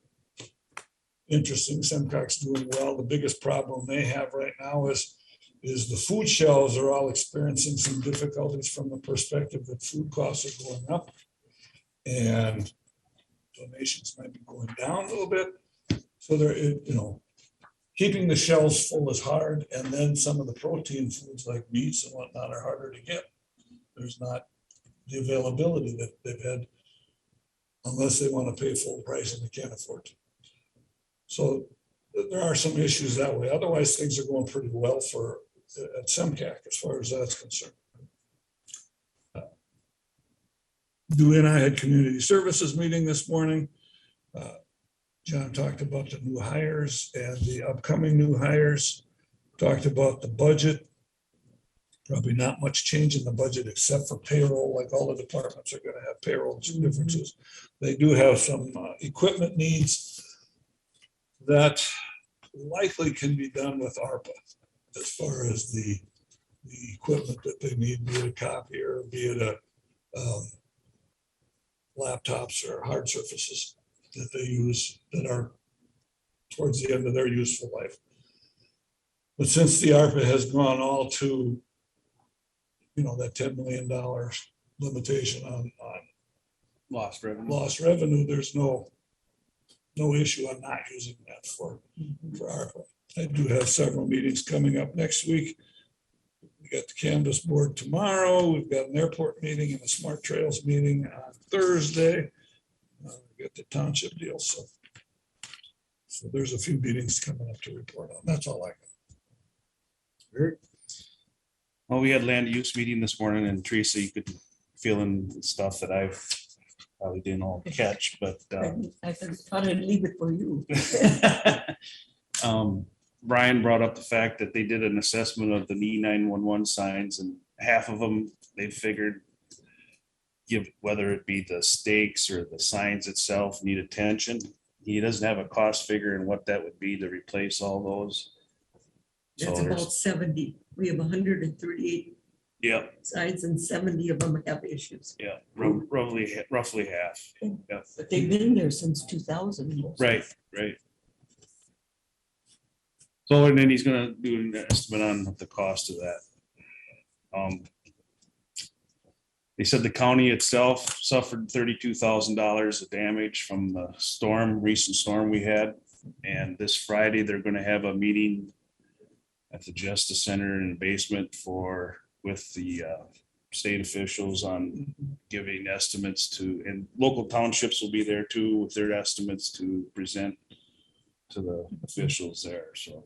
L: interesting. SEMCAC's doing well. The biggest problem they have right now is the food shelves are all experiencing some difficulties from the perspective that food costs are going up. And donations might be going down a little bit. So they're, keeping the shelves full is hard. And then some of the protein foods like meats and whatnot are harder to get. There's not the availability that they've had unless they want to pay full price and they can't afford to. So there are some issues that way. Otherwise, things are going pretty well at SEMCAC as far as that's concerned. Dewey and I had community services meeting this morning. John talked about the new hires and the upcoming new hires, talked about the budget. Probably not much change in the budget except for payroll, like all the departments are going to have payroll differences. They do have some equipment needs that likely can be done with ARPA as far as the equipment that they need, be it a copier, be it a laptops or hard surfaces that they use that are towards the end of their useful life. But since the ARPA has gone all to, that $10 million limitation on
F: Lost revenue.
L: lost revenue, there's no issue on not using that for ARPA. I do have several meetings coming up next week We got the canvas board tomorrow. We've got an airport meeting and a smart trails meeting on Thursday. We got the township deal, so. So there's a few meetings coming up to report on. That's all I got.
F: Well, we had land use meeting this morning and Teresa, you could fill in stuff that I've probably didn't all catch, but
D: I thought I'd leave it for you.
F: Brian brought up the fact that they did an assessment of the E911 signs and half of them, they figured whether it be the stakes or the signs itself need attention. He doesn't have a cost figure and what that would be to replace all those. So
D: That's about
F: there's,
D: 70. We have 138
F: yeah,
D: signs and 70 of them have issues.
F: yeah, roughly half. Yeah.
D: But they've been there since 2000.
F: Right, right. So, and then he's gonna do an estimate on the cost of that. They said the county itself suffered $32,000 of damage from the recent storm we had. And this Friday, they're gonna have a meeting at the Justice Center in the basement with the state officials on giving estimates to, and local townships will be there too with their estimates to present to the officials there, so.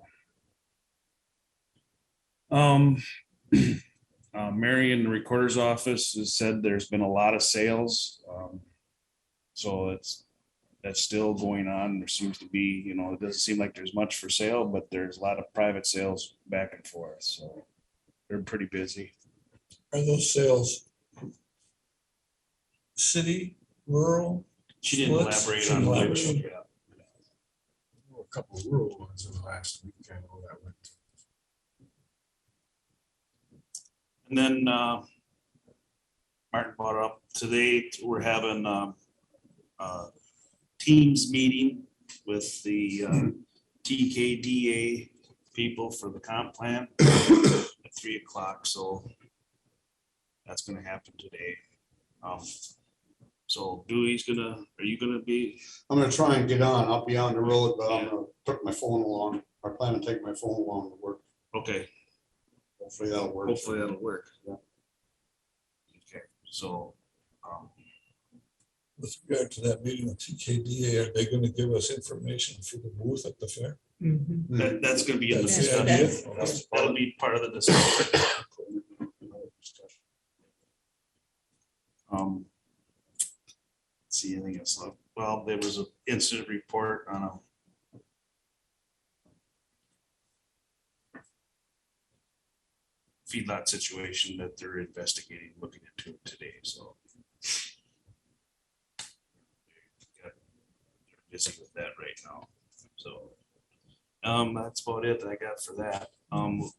F: Marion, the recorder's office, has said there's been a lot of sales. So that's still going on. There seems to be, it doesn't seem like there's much for sale, but there's a lot of private sales back and forth, so they're pretty busy.
L: Are those sales city, rural?
F: She didn't
L: splits?
F: elaborate
L: She
F: on
L: didn't
F: which.
L: elaborate.
F: Yeah.
A: A couple of rural ones in the last week, I know that went.
F: And then Martin brought up today, we're having Teams meeting with the TKDA people for the comp plan at 3 o'clock. So that's gonna happen today. So Dewey's are you gonna be?
B: I'm gonna try and get on. I'll be on the road, but I'm gonna take my phone along. I plan to take my phone along to work.
F: Okay,
B: Hopefully that'll work.
F: hopefully that'll work.
B: Yeah.
F: Okay, so
L: With regard to that meeting with TKDA, are they gonna give us information for the booth at the fair?
F: that's gonna be in the
L: That's the
F: discussion.
L: idea.
F: That'll be part of the discussion. See anything else? Well, there was an incident report on a feedlot situation that they're investigating, looking into it today, so. They're busy with that right now, so. That's about it that I got for that.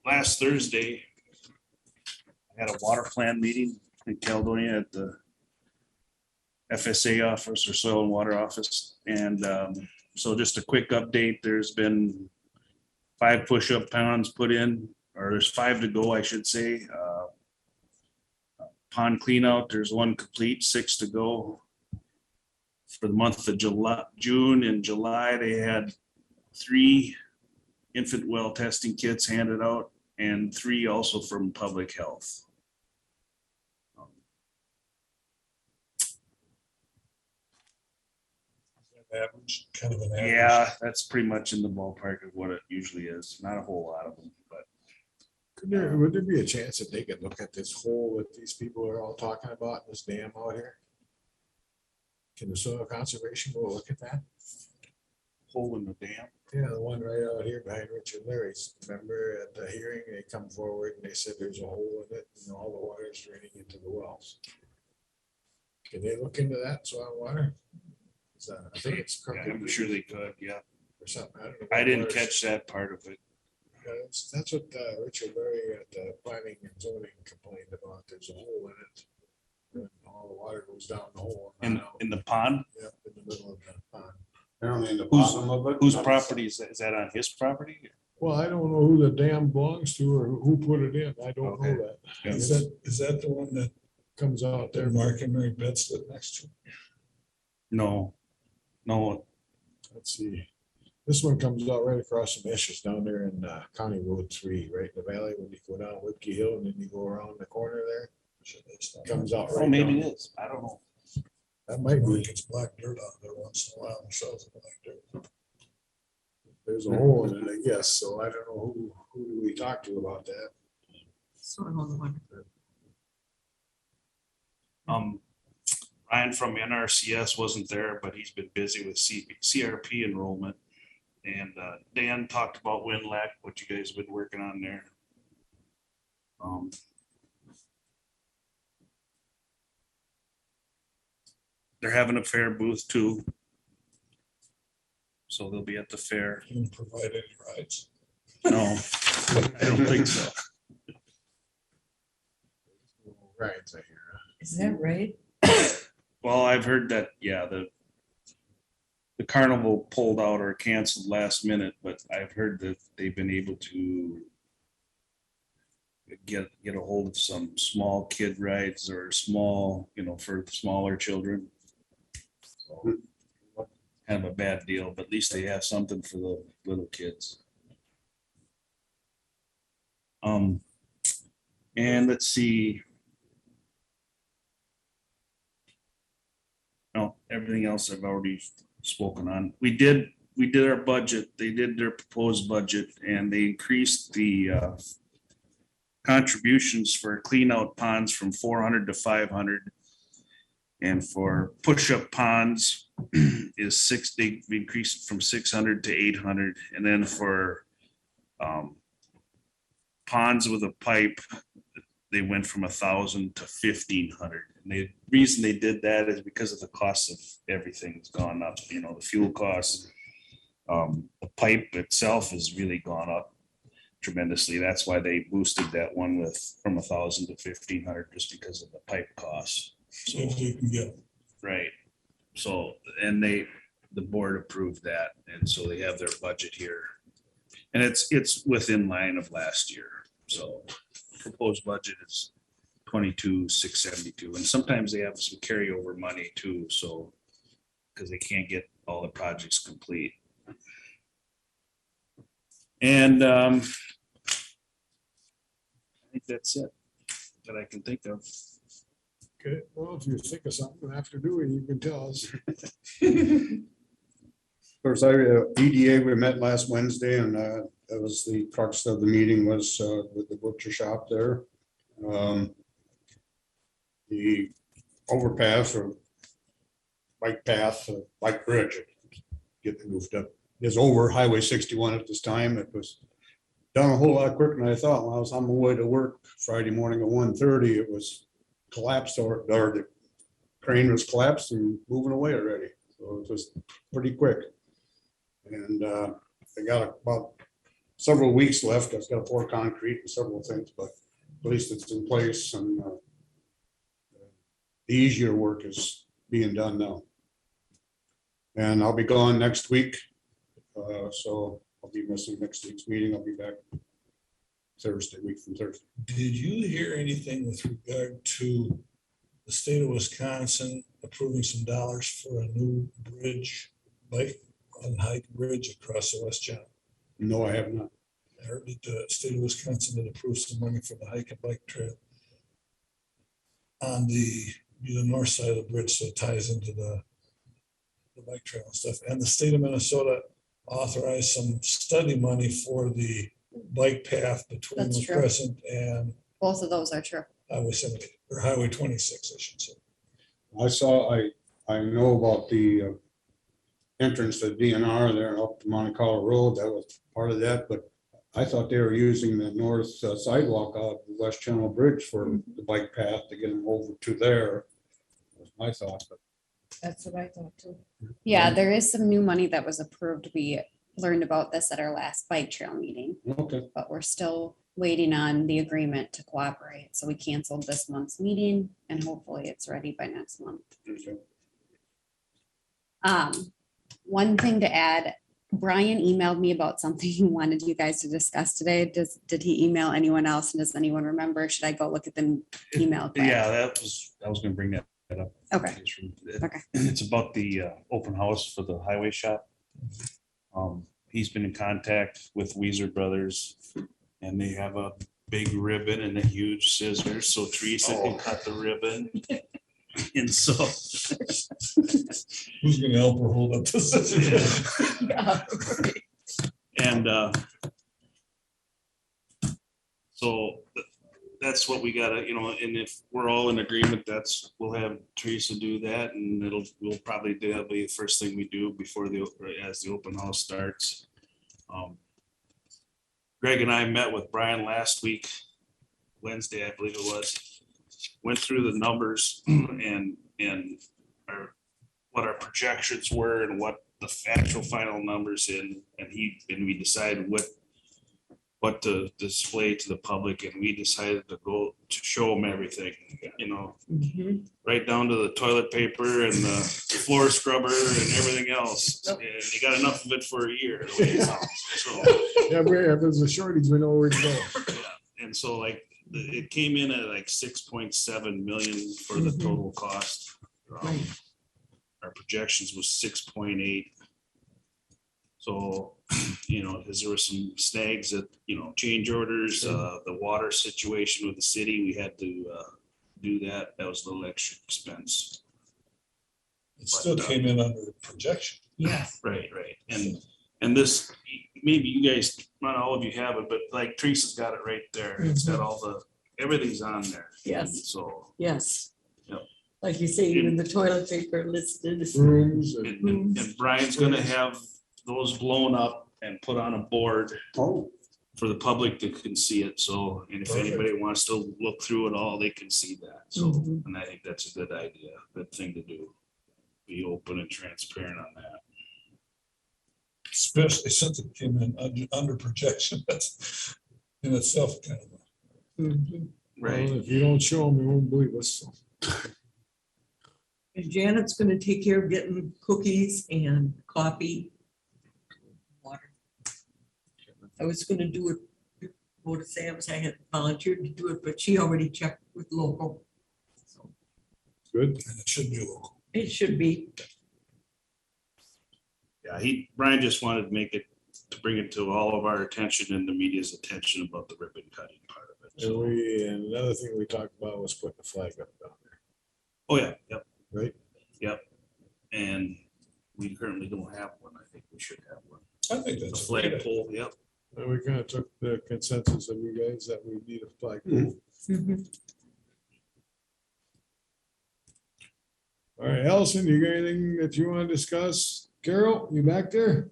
F: Last Thursday, I had a water plan meeting in Caledonia at the FSA office or soil and water office. And so just a quick update, there's been 5 push-up ponds put in, or there's 5 to go, I should say. Pond clean out, there's 1 complete, 6 to go. For the month of June and July, they had 3 infant well testing kits handed out and 3 also from public health.
L: Average, kind of an average.
F: Yeah, that's pretty much in the ballpark of what it usually is. Not a whole lot of them, but
A: Would there be a chance that they could look at this hole that these people are all talking about, this dam out here? Can the soil conservation go look at that?
F: hole in the dam.
A: Yeah, the one right out here behind Richard Larry's. Remember at the hearing, they come forward and they said there's a hole in it and all the water is draining into the wells. Can they look into that soil water? I think it's.
F: Yeah, I'm sure they could, yeah.
A: Or something. don't know
F: I
A: what
F: didn't
A: water's-
F: catch that part of it.
A: That's what Richard Larry at the planning and zoning complained about. There's a hole in it. And all the water goes down the hole. and not out.
F: In the pond?
A: Yep, in the middle of the pond.
B: Apparently in the
F: Whose-
B: bottom of it.
F: Whose property is that? Is that on his property?
A: Well, I don't know who the dam belongs to or who put it in. I don't
F: Okay.
A: know that.
F: Yeah.
L: Is that the one that
A: Comes out there.
L: Mark and Mary Betts live next to?
F: No,
A: Let's see. This one comes out right across from Eshes down there in County Road 3, right in the valley when you go down Whipkey Hill and then you go around the corner there. Comes out
F: Oh,
A: right
F: maybe
A: down.
F: it is. I don't know.
A: That might be.
L: It's black dirt out there once in a while, shows black dirt.
A: There's a hole in it, I guess, so I don't know who do we talk to about that.
F: Ryan from NRCS wasn't there, but he's been busy with CRP enrollment. And Dan talked about WinLAC, what you guys have been working on there. They're having a fair booth too. So they'll be at the fair.
L: Can you provide any rides?
F: No, I don't think so.
A: Rides, I hear.
D: Is that right?
F: Well, I've heard that, yeah, the carnival pulled out or canceled last minute, but I've heard that they've been able to get a hold of some small kid rides or small, for smaller children. So, kind of a bad deal, but at least they have something for the little kids. And let's see. No, everything else I've already spoken on. We did our budget. They did their proposed budget and they increased the contributions for clean out ponds from 400 to 500. And for push-up ponds is they increased it from 600 to 800. And then for ponds with a pipe, they went from 1,000 to 1,500. And the reason they did that is because of the cost of everything's gone up, the fuel costs. The pipe itself has really gone up tremendously. That's why they boosted that one from 1,000 to 1,500, just because of the pipe costs.
L: So you can get.
F: Right. So, and the board approved that. And so they have their budget here. And it's within line of last year. So proposed budget is 22,672. And sometimes they have some carryover money too. So, because they can't get all the projects complete. And I think that's it that I can think of.
A: Okay, well, if you think of something after doing, you can tell us.
B: Of course, EDA, we met last Wednesday and that was the crux of the meeting was with the butcher shop there. The overpass or bike path, bike bridge, getting moved up, is over Highway 61 at this time. It was done a whole lot quicker than I thought. When I was on my way to work Friday morning at 1:30, it was collapsed or the crane was collapsed and moving away already. So it was pretty quick. And they got about several weeks left. I've got to pour concrete and several things, but at least it's in place and the easier work is being done now. And I'll be gone next week. So I'll be missing next week's meeting. I'll be back Thursday, week from Thursday.
L: Did you hear anything with regard to the state of Wisconsin approving some dollars for a new bridge, bike and hike bridge across the West John?
B: No, I have not.
L: I heard that the state of Wisconsin had approved some money for the hike and bike trail on the north side of the bridge, so it ties into the bike trail and stuff. And the state of Minnesota authorized some study money for the bike path between
M: That's
L: the
M: true.
L: Crescent and
M: Both of those are true.
L: Highway 70 or Highway 26, I should say.
B: I know about the entrance to DNR there up to Monte Carlo Road. That was part of that, but I thought they were using the north sidewalk out of the West Channel Bridge for the bike path to get them over to there. Was my thought, but
D: That's what I thought too.
M: Yeah, there is some new money that was approved. We learned about this at our last bike trail meeting,
B: okay.
M: but we're still waiting on the agreement to cooperate. So we canceled this month's meeting and hopefully it's ready by next month.
B: Okay.
M: One thing to add, Brian emailed me about something he wanted you guys to discuss today. Did he email anyone else? And does anyone remember? Should I go look at the email? quick?
F: Yeah, I was gonna bring that up.
M: Okay. Okay.
F: It's about the open house for the highway shop. he's been in contact with Weezer Brothers, and they have a big ribbon and a huge scissors, so Teresa can cut the ribbon. And so,
L: Who's gonna help her hold up the scissors?
F: and so that's what we gotta, you know, and if we're all in agreement, we'll have Teresa do that, and we'll probably do, that'll be the first thing we do before as the open house starts. Greg and I met with Brian last week, Wednesday, I believe it was, went through the numbers and what our projections were and what the actual final numbers and we decided what to display to the public, and we decided to go to show them everything, you know, right down to the toilet paper and the floor scrubber and everything else. And you got enough of it for a year. The way it sounds. So,
A: Yeah, if there's a shortage, we know where to go.
F: yeah. And so like, it came in at like 6.7 million for the total cost. Our projections was 6.8. So, you know, because there were some snags that, you know, change orders, the water situation with the city, we had to do that. That was a little extra expense.
L: It still came in under projection.
D: Yes.
F: Right. And this, maybe you guys, not all of you have it, but like Teresa's got it right there. It's got everything's on there.
D: Yes.
F: So.
D: Yes.
F: Yep.
D: Like you say, even the toilet paper listed.
A: Rooms.
F: And Brian's gonna have those blown up and put on a board for the public to can see it. So, and if anybody wants to look through it all, they can see that. So, and I think that's a good idea, good thing to do. Be open and transparent on that.
L: Especially since it came in under projection. That's in itself kind of.
A: Well, if you don't show them, you won't believe us.
D: And Janet's gonna take care of getting cookies and coffee. Water. I was gonna do it, go to Sam's, I had volunteered to do it, but she already checked with local. So
A: Good.
L: And it should be local.
D: it should be.
F: Yeah, Brian just wanted to bring it to all of our attention and the media's attention about the ribbon cutting part of it. So,
A: And another thing we talked about was putting the flag up down there,
F: oh yeah, yep,
A: right?
F: yep. And we currently don't have one. I think we should have one.
L: I think
F: A
L: that's a great idea.
F: flagpole, yep.
A: And we kind of took the consensus of you guys that we need a flagpole. All right, Allison, you got anything that you want to discuss? Carol, you back there?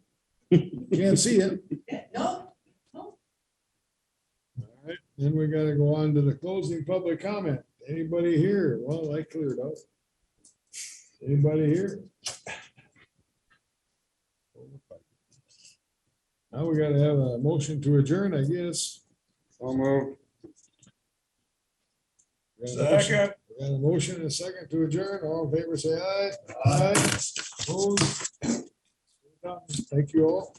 A: Can't see you.
D: No.
A: All right, then we gotta go on to the closing public comment. Anybody here? Well, I cleared out. Anybody here? Now we gotta have a motion to adjourn, I guess. I'll move. We got a motion and a second to adjourn. All in favor, say aye. Aye. Opposed? Thank you all.